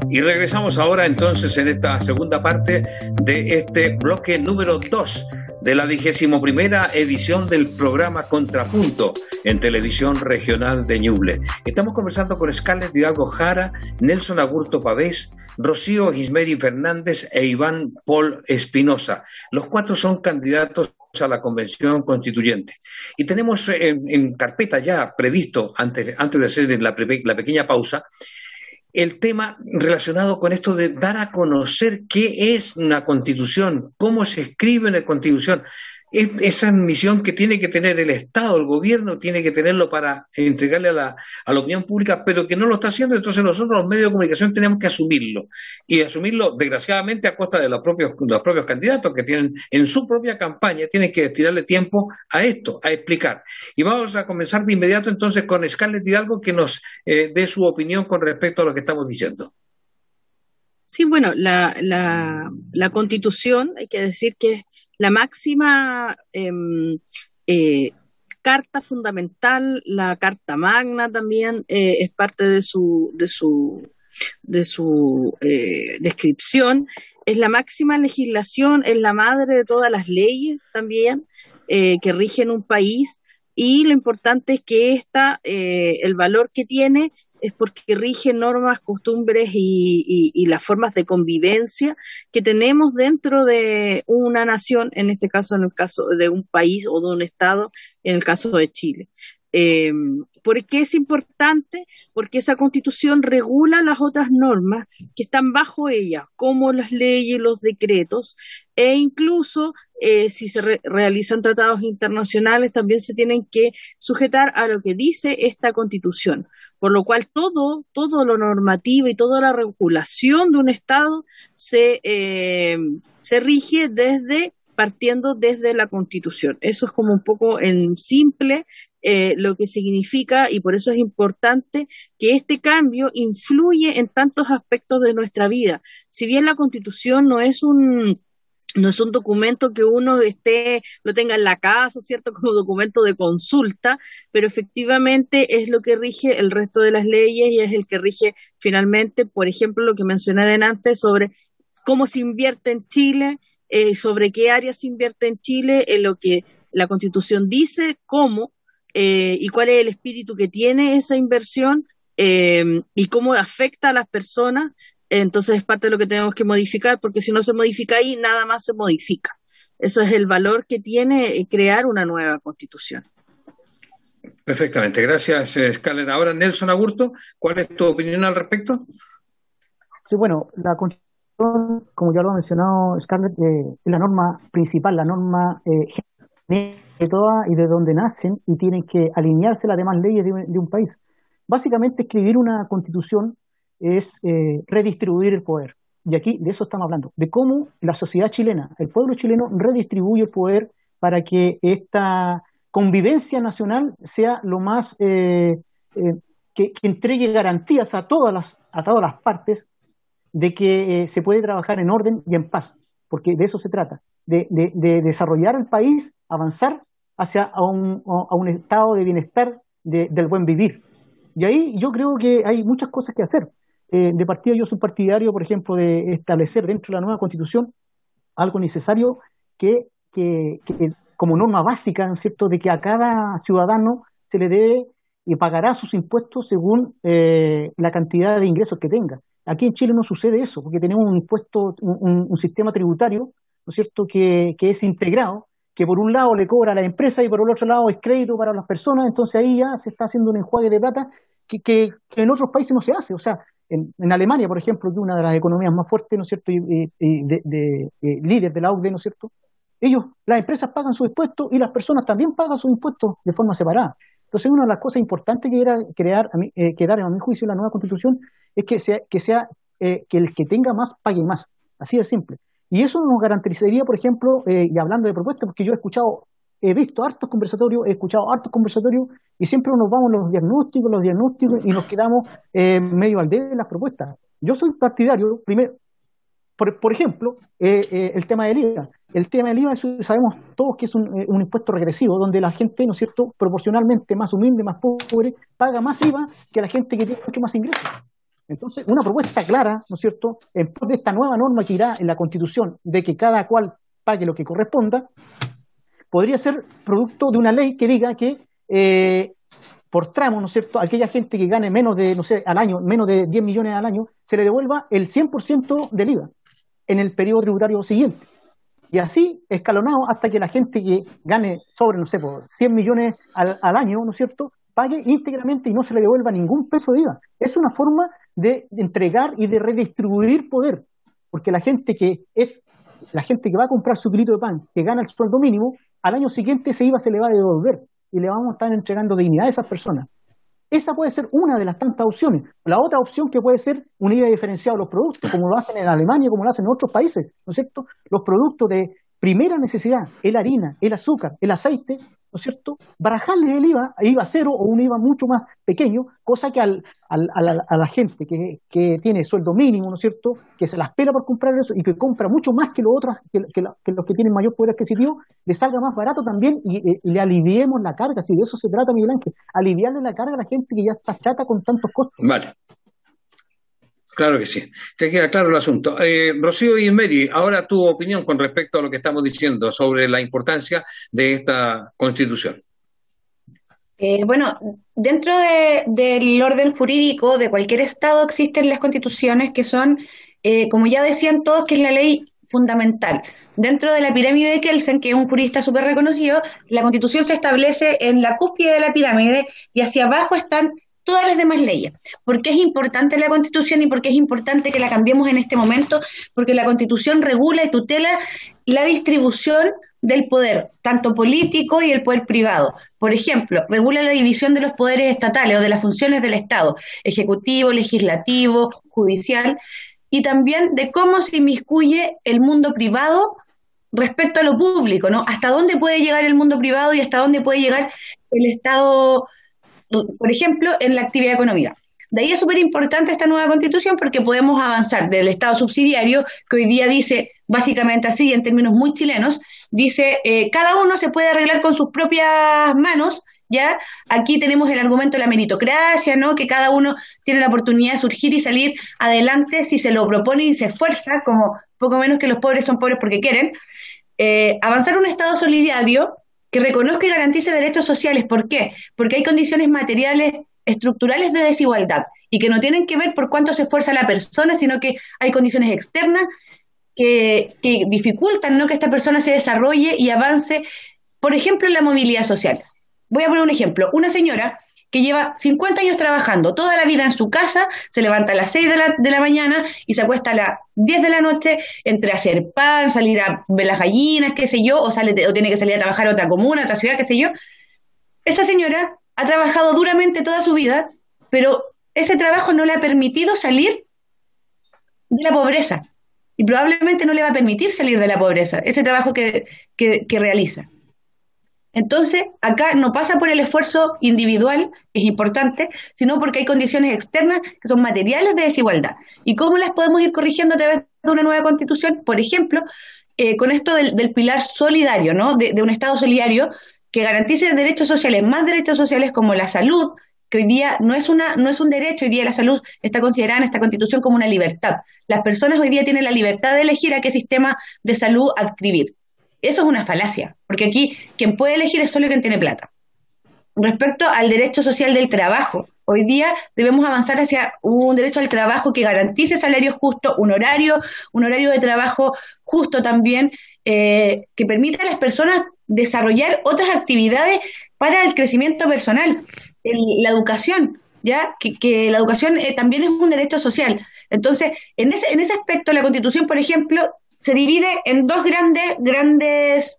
Y regresamos ahora entonces en esta segunda parte de este bloque número 2 de la 21ª edición del programa Contrapunto en Televisión Regional de Ñuble. Estamos conversando con Scarlett Hidalgo Jara, Nelson Agurto Pavés, Rocío Gismeri Fernández e Iván Paul Espinosa. Los 4 son candidatos a la Convención Constituyente. Y tenemos en carpeta ya previsto, antes de hacer la pequeña pausa, el tema relacionado con esto de dar a conocer qué es una constitución, cómo se escribe una constitución. Esa misión que tiene que tener el Estado, el gobierno, tiene que tenerlo para entregarle a la opinión pública, pero que no lo está haciendo. Entonces nosotros los medios de comunicación tenemos que asumirlo, y asumirlo desgraciadamente a costa de los propios candidatos que tienen en su propia campaña, tienen que destinarle tiempo a esto, a explicar. Y vamos a comenzar de inmediato entonces con Scarlett Hidalgo, que nos dé su opinión con respecto a lo que estamos diciendo. Sí, bueno, la Constitución, hay que decir que es la máxima carta fundamental, la Carta Magna también es parte de su descripción, es la máxima legislación, es la madre de todas las leyes también que rigen un país, y lo importante es que el valor que tiene es porque rige normas, costumbres y las formas de convivencia que tenemos dentro de una nación, en el caso de un país o de un estado, en el caso de Chile. Eh, ¿Por qué es importante? Porque esa Constitución regula las otras normas que están bajo ella, como las leyes, los decretos, e incluso si se realizan tratados internacionales también se tienen que sujetar a lo que dice esta Constitución. Por lo cual todo lo normativo y toda la regulación de un Estado se rige partiendo desde la Constitución. Eso es como un poco en simple lo que significa, y por eso es importante que este cambio influye en tantos aspectos de nuestra vida. Si bien la Constitución no es un documento que uno lo tenga en la casa, ¿cierto? Como documento de consulta, pero efectivamente es lo que rige el resto de las leyes y es el que rige finalmente, por ejemplo, lo que mencioné antes sobre cómo se invierte en Chile, sobre qué áreas se invierte en Chile, en lo que la Constitución dice, cómo y cuál es el espíritu que tiene esa inversión y cómo afecta a las personas. Entonces es parte de lo que tenemos que modificar, porque si no se modifica ahí, nada más se modifica. Eso es el valor que tiene crear una nueva Constitución. Perfectamente, gracias Scarlett. Ahora Nelson Aburto, ¿cuál es tu opinión al respecto? Sí, bueno, la Constitución, como ya lo ha mencionado Scarlett, es la norma principal, la norma de todas y de donde nacen y tienen que alinearse las demás leyes de un país. Básicamente, escribir una Constitución es redistribuir el poder. Y aquí de eso estamos hablando, de cómo la sociedad chilena, el pueblo chileno redistribuye el poder para que esta convivencia nacional sea lo más que entregue garantías a todas las partes de que se puede trabajar en orden y en paz, porque de eso se trata, de desarrollar el país, avanzar hacia un estado de bienestar del buen vivir. Y ahí yo creo que hay muchas cosas que hacer. De partida yo soy partidario, por ejemplo, de establecer dentro de la nueva Constitución algo necesario que como norma básica, ¿no es cierto?, de que a cada ciudadano se le debe y pagará sus impuestos según la cantidad de ingresos que tenga. Aquí en Chile no sucede eso, porque tenemos un impuesto, un sistema tributario, ¿no es cierto?, que es integrado, que por un lado le cobra a la empresa y por el otro lado es crédito para las personas. Entonces ahí ya se está haciendo un enjuague de plata que en otros países no se hace. O sea, en Alemania, por ejemplo, que es una de las economías más fuertes, ¿no es cierto?, líder de la OCDE, ¿no es cierto?, las empresas pagan sus impuestos y las personas también pagan sus impuestos de forma separada. Entonces, una de las cosas importantes que era que dar a mi juicio la nueva Constitución es que el que tenga más pague más, así de simple. Y eso nos garantizaría, por ejemplo, y hablando de propuestas, porque yo he visto hartos conversatorios, he escuchado hartos conversatorios y siempre nos vamos los diagnósticos y nos quedamos medio al debe en las propuestas. Yo soy partidario, primero, por ejemplo, el tema del IVA. El tema del IVA, sabemos todos que es un impuesto regresivo, donde la gente, ¿no es cierto?, proporcionalmente más humilde, más pobre, paga más IVA que la gente que tiene mucho más ingresos. Entonces, una propuesta clara, ¿no es cierto?, en pos de esta nueva norma que irá en la Constitución, de que cada cual pague lo que corresponda, podría ser producto de una ley que diga que por tramo, ¿no es cierto?, aquella gente que gane menos de, no sé, al año, menos de 10 millones al año, se le devuelva el 100% del IVA en el periodo tributario siguiente. Y así, escalonado, hasta que la gente que gane sobre, no sé, por 100 millones al año, ¿no es cierto?, pague íntegramente y no se le devuelva ningún peso de IVA. Es una forma de entregar y de redistribuir poder, porque la gente que va a comprar su kilito de pan, que gana el sueldo mínimo, al año siguiente ese IVA se le va a devolver y le vamos a estar entregando dignidad a esas personas. Esa puede ser una de las tantas opciones. La otra opción que puede ser un IVA diferenciado a los productos, como lo hacen en Alemania, como lo hacen en otros países, ¿no es cierto? Los productos de primera necesidad, el harina, el azúcar, el aceite, ¿no es cierto?, barajarles el IVA cero o un IVA mucho más pequeño, cosa que a la gente que tiene sueldo mínimo, ¿no es cierto?, que se las pela por comprar eso y que compra mucho más que los otros, que los que tienen mayor poder adquisitivo, le salga más barato también y le aliviemos la carga. Si de eso se trata, Miguel Ángel, aliviarle la carga a la gente que ya está chata con tantos costos. Vale. Claro que sí. Te queda claro el asunto. Rocío y Mary, ahora tu opinión con respecto a lo que estamos diciendo sobre la importancia de esta Constitución. Bueno, dentro del orden jurídico de cualquier Estado existen las constituciones que son, como ya decían todos, que es la ley fundamental. Dentro de la pirámide de Kelsen, que es un jurista súper reconocido, la Constitución se establece en la cúspide de la pirámide y hacia abajo están todas las demás leyes. ¿Por qué es importante la Constitución y por qué es importante que la cambiemos en este momento? Porque la Constitución regula y tutela la distribución del poder, tanto político y el poder privado. Por ejemplo, regula la división de los poderes estatales o de las funciones del Estado, ejecutivo, legislativo, judicial, y también de cómo se inmiscuye el mundo privado respecto a lo público, ¿no? Hasta dónde puede llegar el mundo privado y hasta dónde puede llegar el Estado, por ejemplo, en la actividad económica. De ahí es súper importante esta nueva Constitución porque podemos avanzar del Estado subsidiario, que hoy día dice, básicamente así, en términos muy chilenos, dice, cada uno se puede arreglar con sus propias manos, ¿ya? Aquí tenemos el argumento de la meritocracia, ¿no? Que cada uno tiene la oportunidad de surgir y salir adelante si se lo propone y se esfuerza, como poco menos que los pobres son pobres porque quieren. Avanzar un Estado solidario que reconozca y garantice derechos sociales. ¿Por qué? Porque hay condiciones materiales estructurales de desigualdad y que no tienen que ver por cuánto se esfuerza la persona, sino que hay condiciones externas que dificultan, ¿no?, que esta persona se desarrolle y avance, por ejemplo, en la movilidad social. Voy a poner un ejemplo. Una señora que lleva 50 años trabajando toda la vida en su casa, se levanta a las 6 de la mañana y se acuesta a las 10 de la noche entre hacer pan, salir a ver las gallinas, qué sé yo, o tiene que salir a trabajar a otra comuna, a otra ciudad, qué sé yo. Esa señora ha trabajado duramente toda su vida, pero ese trabajo no le ha permitido salir de la pobreza y probablemente no le va a permitir salir de la pobreza, ese trabajo que realiza. Entonces, acá no pasa por el esfuerzo individual, que es importante, sino porque hay condiciones externas que son materiales de desigualdad. ¿Y cómo las podemos ir corrigiendo a través de una nueva Constitución? Por ejemplo, con esto del pilar solidario, ¿no? De un Estado solidario que garantice derechos sociales, más derechos sociales como la salud, que hoy día no es un derecho, hoy día la salud está considerada en esta Constitución como una libertad. Las personas hoy día tienen la libertad de elegir a qué sistema de salud adscribir. Eso es una falacia, porque aquí quien puede elegir es solo quien tiene plata. Respecto al derecho social del trabajo, hoy día debemos avanzar hacia un derecho al trabajo que garantice salarios justos, un horario de trabajo justo también, que permita a las personas desarrollar otras actividades para el crecimiento personal, la educación, ¿ya? Que la educación también es un derecho social. Entonces, en ese aspecto, la Constitución, por ejemplo, se divide en dos grandes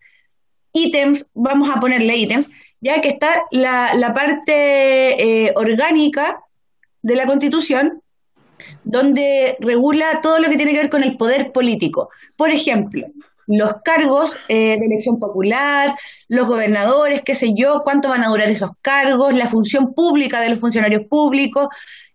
ítems, vamos a ponerle ítems, ya que está la parte orgánica de la Constitución, donde regula todo lo que tiene que ver con el poder político. Por ejemplo, los cargos de elección popular, los gobernadores, qué sé yo, cuánto van a durar esos cargos, la función pública de los funcionarios públicos,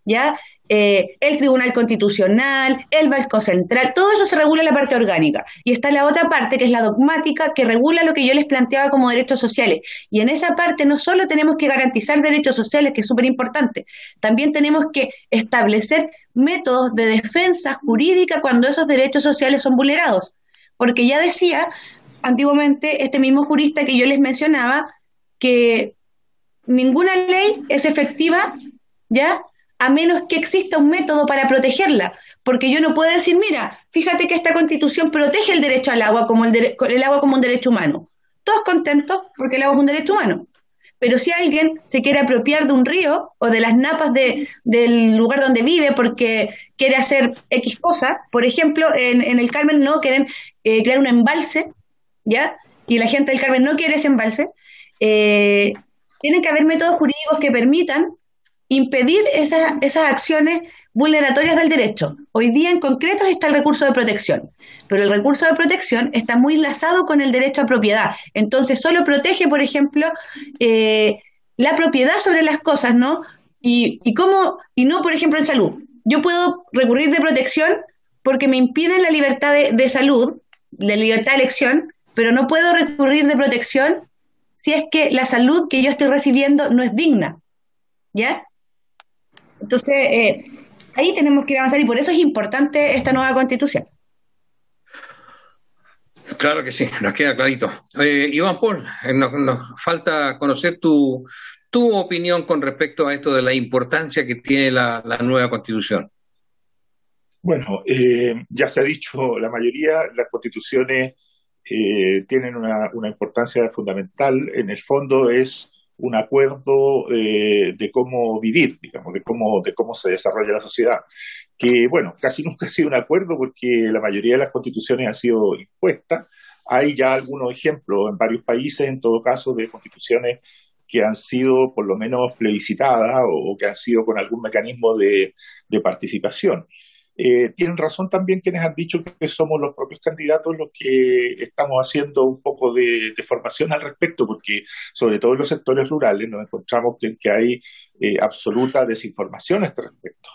¿ya? El Tribunal Constitucional, el Banco Central, todo eso se regula en la parte orgánica. Y está la otra parte, que es la dogmática, que regula lo que yo les planteaba como derechos sociales. Y en esa parte no solo tenemos que garantizar derechos sociales, que es súper importante, también tenemos que establecer métodos de defensa jurídica cuando esos derechos sociales son vulnerados. Porque ya decía antiguamente este mismo jurista que yo les mencionaba, que ninguna ley es efectiva, ¿ya?, a menos que exista un método para protegerla, porque yo no puedo decir, mira, fíjate que esta Constitución protege el derecho al agua como el agua como un derecho humano. Todos contentos porque el agua es un derecho humano. Pero si alguien se quiere apropiar de un río o de las napas del lugar donde vive porque quiere hacer X cosa, por ejemplo, en el Carmen no quieren crear un embalse, ¿ya? Y la gente del Carmen no quiere ese embalse, tienen que haber métodos jurídicos que permitan impedir esas acciones vulneratorias del derecho. Hoy día en concreto está el recurso de protección, pero el recurso de protección está muy enlazado con el derecho a propiedad, entonces solo protege, por ejemplo, la propiedad sobre las cosas, ¿no? Y no, por ejemplo, en salud. Yo puedo recurrir de protección porque me impiden la libertad de salud, la libertad de elección, pero no puedo recurrir de protección si es que la salud que yo estoy recibiendo no es digna, ¿ya? Entonces, ahí tenemos que avanzar y por eso es importante esta nueva Constitución. Claro que sí, nos queda clarito. Iván Paul, nos falta conocer tu opinión con respecto a esto de la importancia que tiene la nueva Constitución. Bueno, ya se ha dicho, la mayoría, las constituciones tienen una importancia fundamental. En el fondo es un acuerdo de cómo vivir, digamos, de cómo se desarrolla la sociedad. Que, bueno, casi nunca ha sido un acuerdo porque la mayoría de las constituciones han sido impuestas. Hay ya algunos ejemplos en varios países, en todo caso, de constituciones que han sido por lo menos plebiscitadas o que han sido con algún mecanismo de participación. Tienen razón también quienes han dicho que somos los propios candidatos los que estamos haciendo un poco de formación al respecto, porque sobre todo en los sectores rurales nos encontramos que hay absoluta desinformación a este respecto.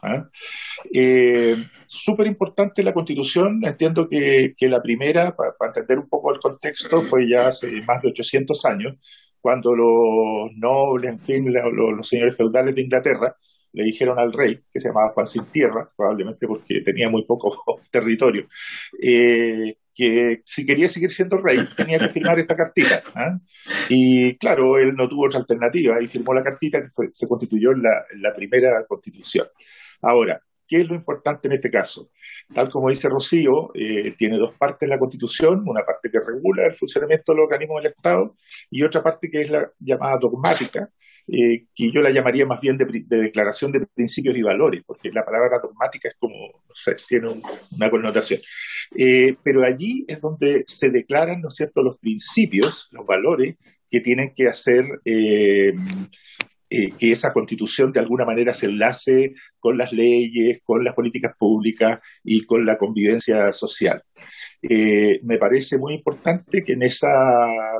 Súper importante la Constitución, entiendo que la primera, para entender un poco el contexto, fue ya hace más de 800 años, cuando los nobles, en fin, los señores feudales de Inglaterra, le dijeron al rey, que se llamaba Juan Sin Tierra, probablemente porque tenía muy poco territorio, que si quería seguir siendo rey tenía que firmar esta cartita. Y claro, él no tuvo otra alternativa y firmó la cartita que se constituyó en la primera constitución. Ahora, ¿qué es lo importante en este caso? Tal como dice Rocío, tiene dos partes la Constitución, una parte que regula el funcionamiento de los organismos del Estado y otra parte que es la llamada dogmática, que yo la llamaría más bien de declaración de principios y valores, porque la palabra dogmática es como, no sé, tiene una connotación. Pero allí es donde se declaran, ¿no es cierto?, los principios, los valores que tienen que hacer que esa constitución de alguna manera se enlace con las leyes, con las políticas públicas y con la convivencia social. Me parece muy importante que en esa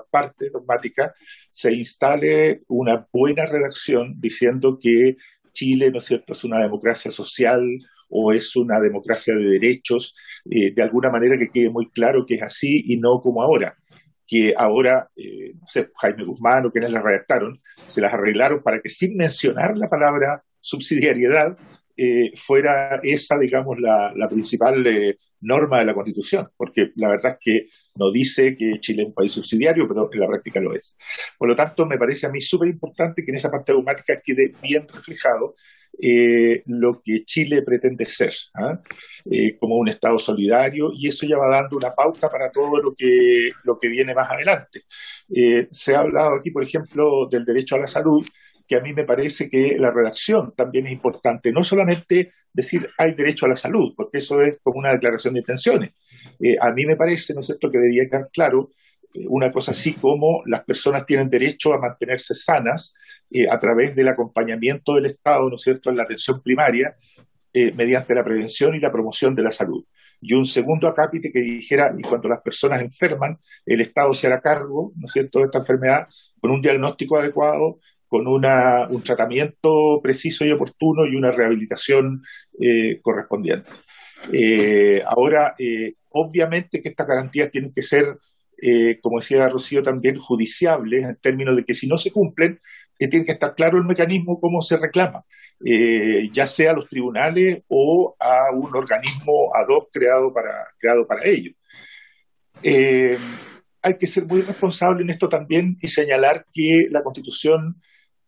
parte dogmática se instale una buena redacción diciendo que Chile, ¿no es cierto?, es una democracia social o es una democracia de derechos, de alguna manera que quede muy claro que es así y no como ahora. Que ahora, no sé, Jaime Guzmán o quienes la redactaron, se las arreglaron para que sin mencionar la palabra subsidiariedad fuera esa, digamos, la principal norma de la Constitución, porque la verdad es que no dice que Chile es un país subsidiario, pero en la práctica lo es. Por lo tanto, me parece a mí súper importante que en esa parte dogmática quede bien reflejado lo que Chile pretende ser, como un Estado solidario, y eso ya va dando una pauta para todo lo que viene más adelante. Se ha hablado aquí, por ejemplo, del derecho a la salud, que a mí me parece que la redacción también es importante, no solamente decir hay derecho a la salud, porque eso es como una declaración de intenciones. A mí me parece, ¿no es cierto?, que debería quedar claro una cosa así como las personas tienen derecho a mantenerse sanas a través del acompañamiento del Estado, ¿no es cierto?, en la atención primaria, mediante la prevención y la promoción de la salud. Y un segundo acápite que dijera, y cuando las personas enferman, el Estado se hará cargo, ¿no es cierto?, de esta enfermedad con un diagnóstico adecuado, con un tratamiento preciso y oportuno y una rehabilitación correspondiente. Ahora, obviamente que estas garantías tienen que ser, como decía Rocío, también judiciables, en términos de que si no se cumplen, tiene que estar claro el mecanismo cómo se reclama, ya sea a los tribunales o a un organismo ad hoc creado para ello. Hay que ser muy responsable en esto también y señalar que la Constitución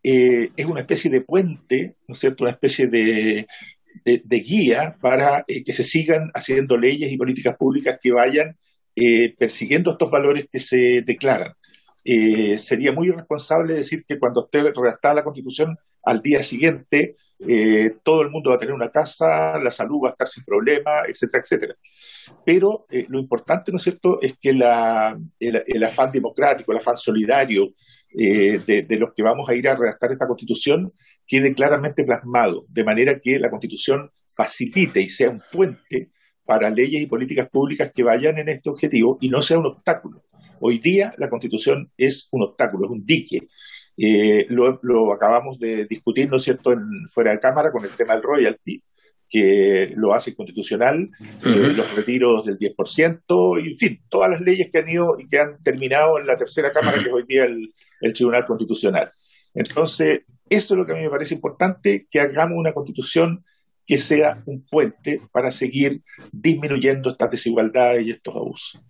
es una especie de puente, ¿no es cierto?, una especie de guía para que se sigan haciendo leyes y políticas públicas que vayan persiguiendo estos valores que se declaran. Sería muy irresponsable decir que cuando esté redactada la Constitución, al día siguiente todo el mundo va a tener una casa, la salud va a estar sin problema, etcétera, etcétera. Pero lo importante, ¿no es cierto?, es que el afán democrático, el afán solidario de los que vamos a ir a redactar esta Constitución quede claramente plasmado, de manera que la Constitución facilite y sea un puente para leyes y políticas públicas que vayan en este objetivo y no sea un obstáculo. Hoy día la Constitución es un obstáculo, es un dique. Lo acabamos de discutir, ¿no es cierto?, fuera de cámara con el tema del royalty, que lo hace constitucional, los retiros del 10%, y en fin, todas las leyes que han ido y que han terminado en la tercera cámara, que es hoy día el Tribunal Constitucional. Entonces, eso es lo que a mí me parece importante, que hagamos una Constitución que sea un puente para seguir disminuyendo estas desigualdades y estos abusos.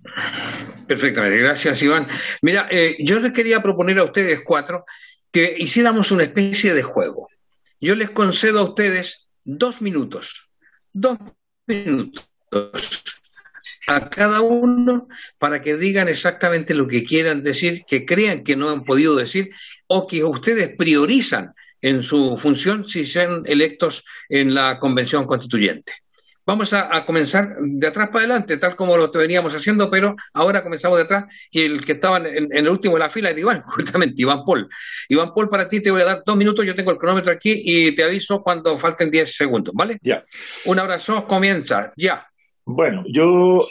Perfectamente, gracias Iván. Mira, yo les quería proponer a ustedes cuatro que hiciéramos una especie de juego. Yo les concedo a ustedes 2 minutos minutos a cada uno para que digan exactamente lo que quieran decir, que crean que no han podido decir o que ustedes priorizan en su función si sean electos en la Convención Constituyente. Vamos a comenzar de atrás para adelante, tal como lo veníamos haciendo, pero ahora comenzamos de atrás y el que estaba en el último de la fila era Iván, justamente, Iván Paul. Iván Paul, para ti te voy a dar 2 minutos, yo tengo el cronómetro aquí y te aviso cuando falten 10 segundos, ¿vale? Ya. Un abrazo, comienza, ya. Bueno, yo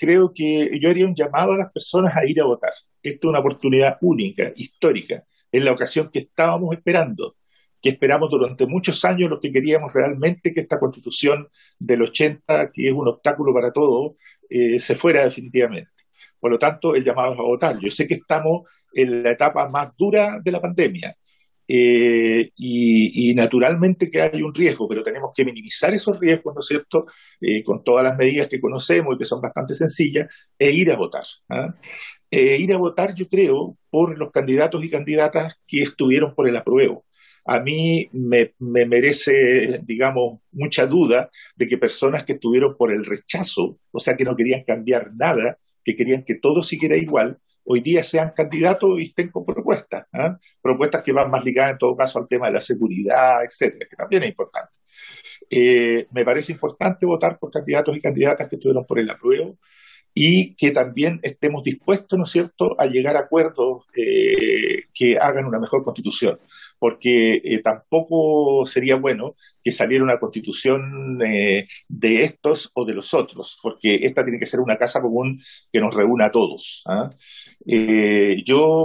creo que yo haría un llamado a las personas a ir a votar. Esta es una oportunidad única, histórica, es la ocasión que estábamos esperando, que esperamos durante muchos años los que queríamos realmente que esta Constitución del 80, que es un obstáculo para todo, se fuera definitivamente. Por lo tanto, el llamado es a votar. Yo sé que estamos en la etapa más dura de la pandemia y naturalmente que hay un riesgo, pero tenemos que minimizar esos riesgos, ¿no es cierto?, con todas las medidas que conocemos y que son bastante sencillas, e ir a votar. Ir a votar, yo creo, por los candidatos y candidatas que estuvieron por el apruebo. A mí me merece, digamos, mucha duda de que personas que estuvieron por el rechazo, o sea, que no querían cambiar nada, que querían que todo siguiera igual, hoy día sean candidatos y estén con propuestas, propuestas que van más ligadas en todo caso al tema de la seguridad, etcétera, que también es importante. Me parece importante votar por candidatos y candidatas que estuvieron por el apruebo y que también estemos dispuestos, ¿no es cierto?, a llegar a acuerdos que hagan una mejor constitución, porque tampoco sería bueno que saliera una constitución de estos o de los otros, porque esta tiene que ser una casa común que nos reúna a todos.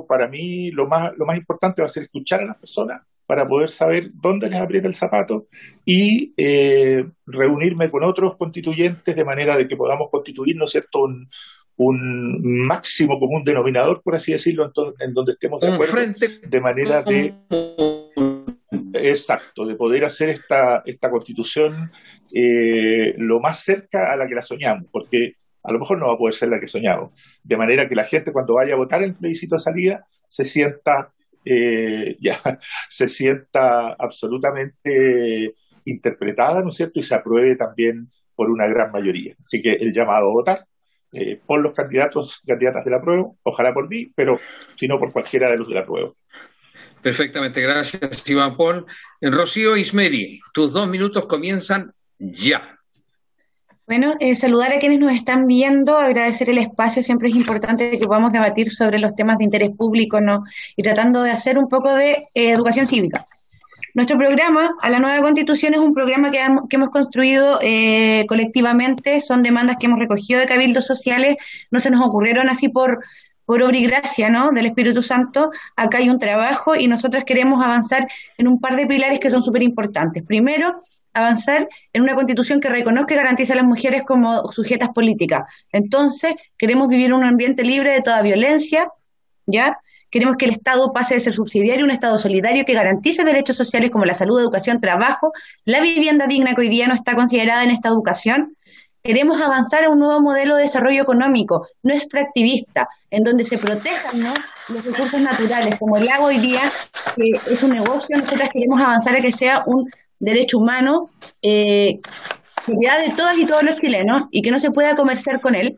Para mí, lo más importante va a ser escuchar a las personas para poder saber dónde les aprieta el zapato y reunirme con otros constituyentes de manera de que podamos constituir, ¿no es cierto?, un máximo común denominador, por así decirlo, en donde estemos de acuerdo, de manera de poder hacer esta constitución lo más cerca a la que la soñamos, porque a lo mejor no va a poder ser la que soñamos, de manera que la gente cuando vaya a votar en el plebiscito de salida se sienta absolutamente interpretada, ¿no es cierto?, y se apruebe también por una gran mayoría. Así que el llamado a votar por los candidatas del apruebo, ojalá por mí, pero si no por cualquiera de los del apruebo. Perfectamente, gracias Iván Paul. Rocío Ismeri, tus 2 minutos comienzan ya. Bueno, saludar a quienes nos están viendo, agradecer el espacio, siempre es importante que podamos debatir sobre los temas de interés público, ¿no? Y tratando de hacer un poco de educación cívica. Nuestro programa, a la nueva Constitución, es un programa que hemos construido colectivamente, son demandas que hemos recogido de cabildos sociales, no se nos ocurrieron así por obra y gracia, ¿no?, del Espíritu Santo. Acá hay un trabajo y nosotros queremos avanzar en un par de pilares que son súper importantes. Primero, avanzar en una Constitución que reconozca y garantice a las mujeres como sujetas políticas. Entonces, queremos vivir en un ambiente libre de toda violencia, ¿ya? Queremos que el Estado pase de ser subsidiario a un Estado solidario que garantice derechos sociales como la salud, educación, trabajo, la vivienda digna que hoy día no está considerada en esta educación. Queremos avanzar a un nuevo modelo de desarrollo económico, no extractivista, en donde se protejan, ¿no?, los recursos naturales, como el agua hoy día, que es un negocio. Nosotros queremos avanzar a que sea un derecho humano, propiedad de todas y todos los chilenos, y que no se pueda comerciar con el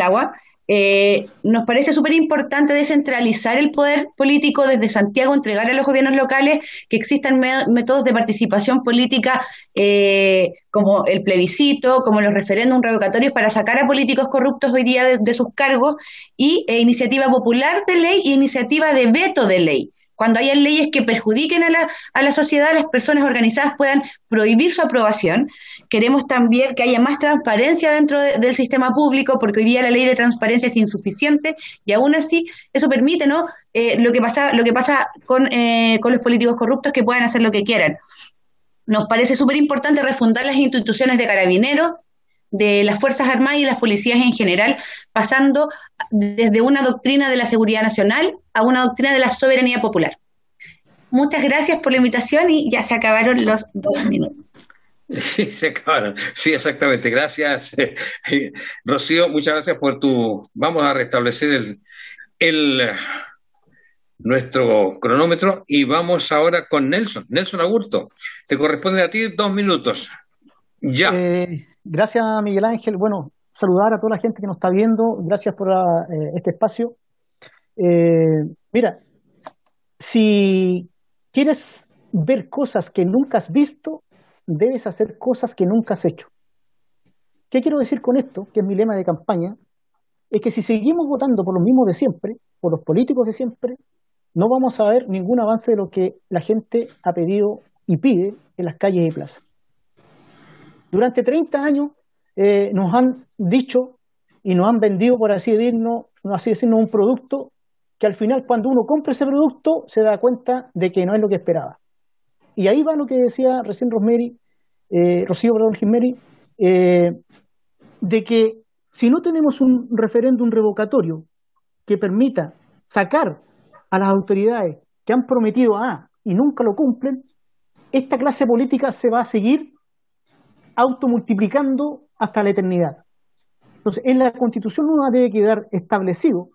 agua. Nos parece súper importante descentralizar el poder político desde Santiago, entregar a los gobiernos locales que existan métodos de participación política como el plebiscito, como los referéndums revocatorios para sacar a políticos corruptos hoy día de sus cargos, y iniciativa popular de ley y iniciativa de veto de ley. Cuando haya leyes que perjudiquen a la sociedad, las personas organizadas puedan prohibir su aprobación. Queremos también que haya más transparencia dentro del sistema público, porque hoy día la ley de transparencia es insuficiente y aún así eso permite, ¿no?, lo que pasa con los políticos corruptos, que puedan hacer lo que quieran. Nos parece súper importante refundar las instituciones de carabineros, de las Fuerzas Armadas y las policías en general, pasando desde una doctrina de la seguridad nacional a una doctrina de la soberanía popular. Muchas gracias por la invitación y ya se acabaron los 2 minutos. Sí, se acabaron. Sí, exactamente. Gracias, Rocío. Muchas gracias por Vamos a restablecer nuestro cronómetro y vamos ahora con Nelson. Nelson Agurto, te corresponde a ti 2 minutos. Ya. Gracias, Miguel Ángel. Bueno, saludar a toda la gente que nos está viendo. Gracias por este espacio. Mira, si quieres ver cosas que nunca has visto, debes hacer cosas que nunca has hecho. ¿Qué quiero decir con esto? Que es mi lema de campaña. Es que si seguimos votando por los mismos de siempre, por los políticos de siempre, no vamos a ver ningún avance de lo que la gente ha pedido y pide en las calles y plazas. Durante 30 años nos han dicho y nos han vendido, por así decirlo, un producto que al final, cuando uno compra ese producto, se da cuenta de que no es lo que esperaba. Y ahí va lo que decía recién Rocío Gimeri, de que si no tenemos un referéndum revocatorio que permita sacar a las autoridades que han prometido A y nunca lo cumplen, esta clase política se va a seguir automultiplicando hasta la eternidad. Entonces, en la Constitución uno debe quedar establecido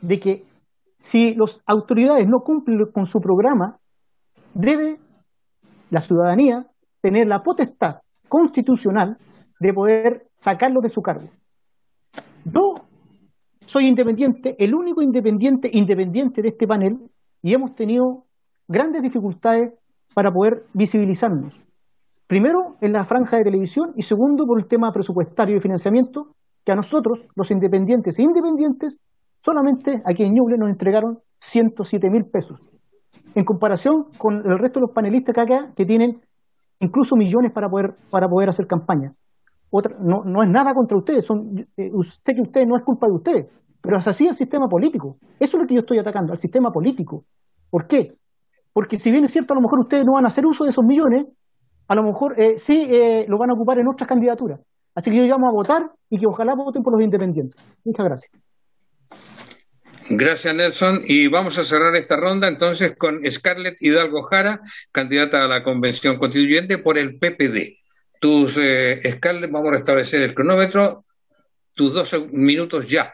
de que si las autoridades no cumplen con su programa, debe la ciudadanía tener la potestad constitucional de poder sacarlos de su cargo. Yo soy independiente, el único independiente de este panel, y hemos tenido grandes dificultades para poder visibilizarnos. Primero, en la franja de televisión, y segundo, por el tema presupuestario y financiamiento, que a nosotros, los independientes e independientes, solamente aquí en Ñuble nos entregaron 107.000 pesos, en comparación con el resto de los panelistas que acá, que tienen incluso millones para poder hacer campaña. No es nada contra ustedes, sé que ustedes no es culpa de ustedes, pero es así el sistema político. Eso es lo que yo estoy atacando, al sistema político. ¿Por qué? Porque si bien es cierto, a lo mejor ustedes no van a hacer uso de esos millones, a lo mejor sí lo van a ocupar en otras candidaturas. Así que yo llamo a votar y que ojalá voten por los independientes. Muchas gracias. Gracias, Nelson. Y vamos a cerrar esta ronda entonces con Scarlett Hidalgo Jara, candidata a la Convención Constituyente por el PPD. Scarlett, vamos a restablecer el cronómetro. Tus 12 minutos ya.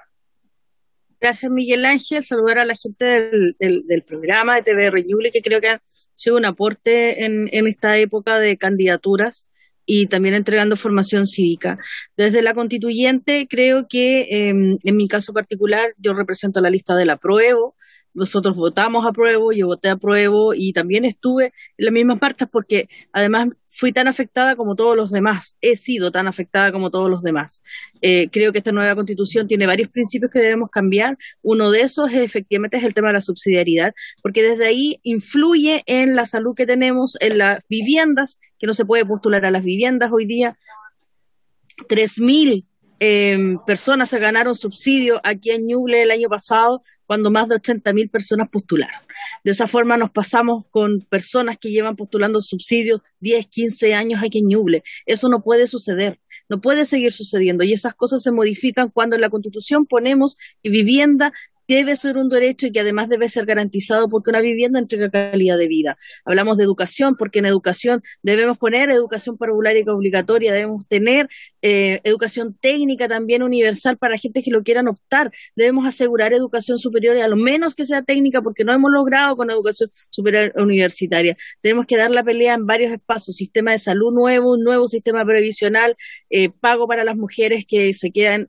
Gracias, Miguel Ángel. Saludar a la gente del programa de TVR Ñuble, que creo que han sido un aporte en esta época de candidaturas y también entregando formación cívica. Desde la constituyente, creo que en mi caso particular, yo represento la lista del apruebo. Nosotros votamos apruebo, yo voté apruebo y también estuve en las mismas marchas porque además fui tan afectada como todos los demás, he sido tan afectada como todos los demás. Creo que esta nueva constitución tiene varios principios que debemos cambiar. Uno de esos efectivamente es el tema de la subsidiariedad, porque desde ahí influye en la salud que tenemos, en las viviendas, que no se puede postular a las viviendas hoy día. 3.000 personas se ganaron subsidio aquí en Ñuble el año pasado, cuando más de 80.000 personas postularon. De esa forma nos pasamos con personas que llevan postulando subsidios 10, 15 años aquí en Ñuble. Eso no puede suceder, no puede seguir sucediendo, y esas cosas se modifican cuando en la Constitución ponemos que vivienda debe ser un derecho y que además debe ser garantizado porque una vivienda entrega calidad de vida. Hablamos de educación porque en educación debemos poner educación parvularia y obligatoria, debemos tener educación técnica también universal para gente que lo quieran optar, debemos asegurar educación superior y a lo menos que sea técnica porque no hemos logrado con educación superior universitaria. Tenemos que dar la pelea en varios espacios, sistema de salud nuevo, un nuevo sistema previsional, pago para las mujeres que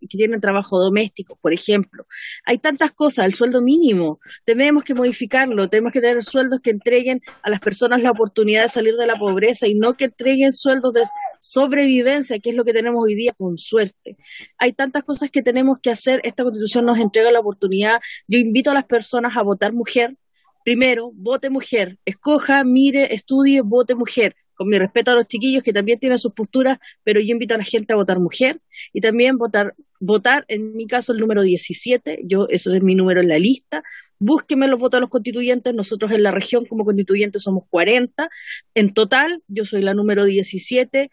tienen trabajo doméstico, por ejemplo. Hay tantas cosas. El sueldo mínimo, tenemos que modificarlo, tenemos que tener sueldos que entreguen a las personas la oportunidad de salir de la pobreza y no que entreguen sueldos de sobrevivencia, que es lo que tenemos hoy día con suerte. Hay tantas cosas que tenemos que hacer, esta Constitución nos entrega la oportunidad. Yo invito a las personas a votar mujer. Primero, vote mujer, escoja, mire, estudie, vote mujer. Con mi respeto a los chiquillos que también tienen sus posturas, pero yo invito a la gente a votar mujer y también votar, en mi caso, el número 17, eso es mi número en la lista. Búsquenme los votos de los constituyentes, nosotros en la región como constituyentes somos 40, en total yo soy la número 17,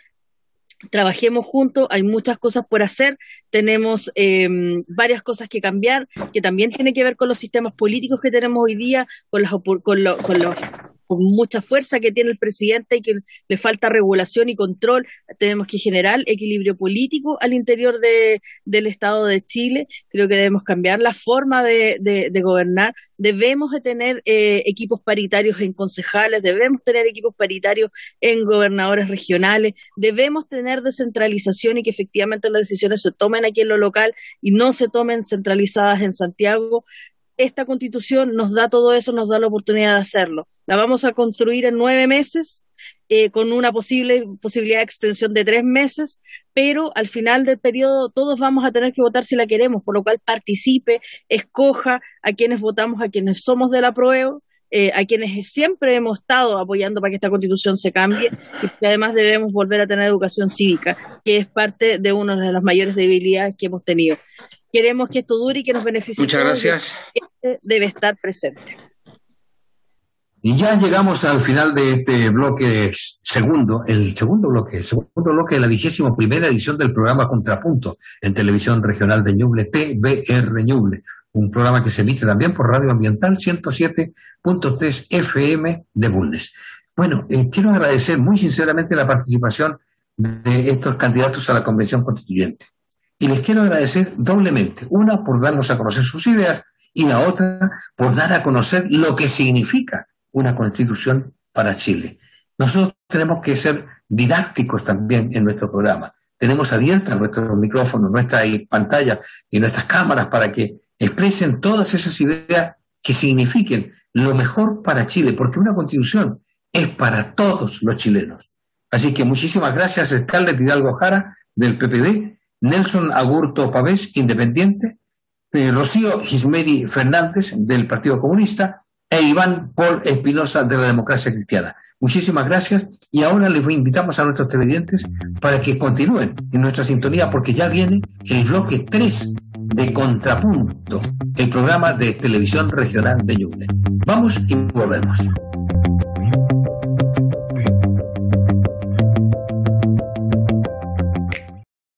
trabajemos juntos, hay muchas cosas por hacer, tenemos varias cosas que cambiar, que también tiene que ver con los sistemas políticos que tenemos hoy día, con los con mucha fuerza que tiene el presidente y que le falta regulación y control. Tenemos que generar equilibrio político al interior del Estado de Chile. Creo que debemos cambiar la forma de gobernar. Debemos de tener equipos paritarios en concejales, debemos tener equipos paritarios en gobernadores regionales, debemos tener descentralización y que efectivamente las decisiones se tomen aquí en lo local y no se tomen centralizadas en Santiago. Esta Constitución nos da todo eso, nos da la oportunidad de hacerlo. La vamos a construir en 9 meses, con una posibilidad de extensión de 3 meses, pero al final del periodo todos vamos a tener que votar si la queremos, por lo cual participe, escoja a quienes votamos, a quienes somos del apruebo, a quienes siempre hemos estado apoyando para que esta Constitución se cambie, y que además debemos volver a tener educación cívica, que es parte de una de las mayores debilidades que hemos tenido. Queremos que esto dure y que nos beneficie. Muchas gracias. Este debe estar presente. Y ya llegamos al final de este bloque el segundo bloque de la 21ª edición del programa Contrapunto en Televisión Regional de Ñuble, TVR Ñuble, un programa que se emite también por Radio Ambiental 107.3 FM de Bulnes. Bueno, quiero agradecer muy sinceramente la participación de estos candidatos a la Convención Constituyente. Y les quiero agradecer doblemente, una por darnos a conocer sus ideas y la otra por dar a conocer lo que significa una Constitución para Chile. Nosotros tenemos que ser didácticos también en nuestro programa. Tenemos abiertas nuestros micrófonos, nuestras pantallas y nuestras cámaras para que expresen todas esas ideas que signifiquen lo mejor para Chile, porque una Constitución es para todos los chilenos. Así que muchísimas gracias, Scarlett Hidalgo Jara, del PPD, Nelson Agurto Pavés, independiente, Rocío Gismeri Fernández, del Partido Comunista, e Iván Paul Espinosa, de la Democracia Cristiana. Muchísimas gracias, y ahora les invitamos a nuestros televidentes para que continúen en nuestra sintonía, porque ya viene el bloque 3 de Contrapunto, el programa de Televisión Regional de Ñuble. Vamos y volvemos.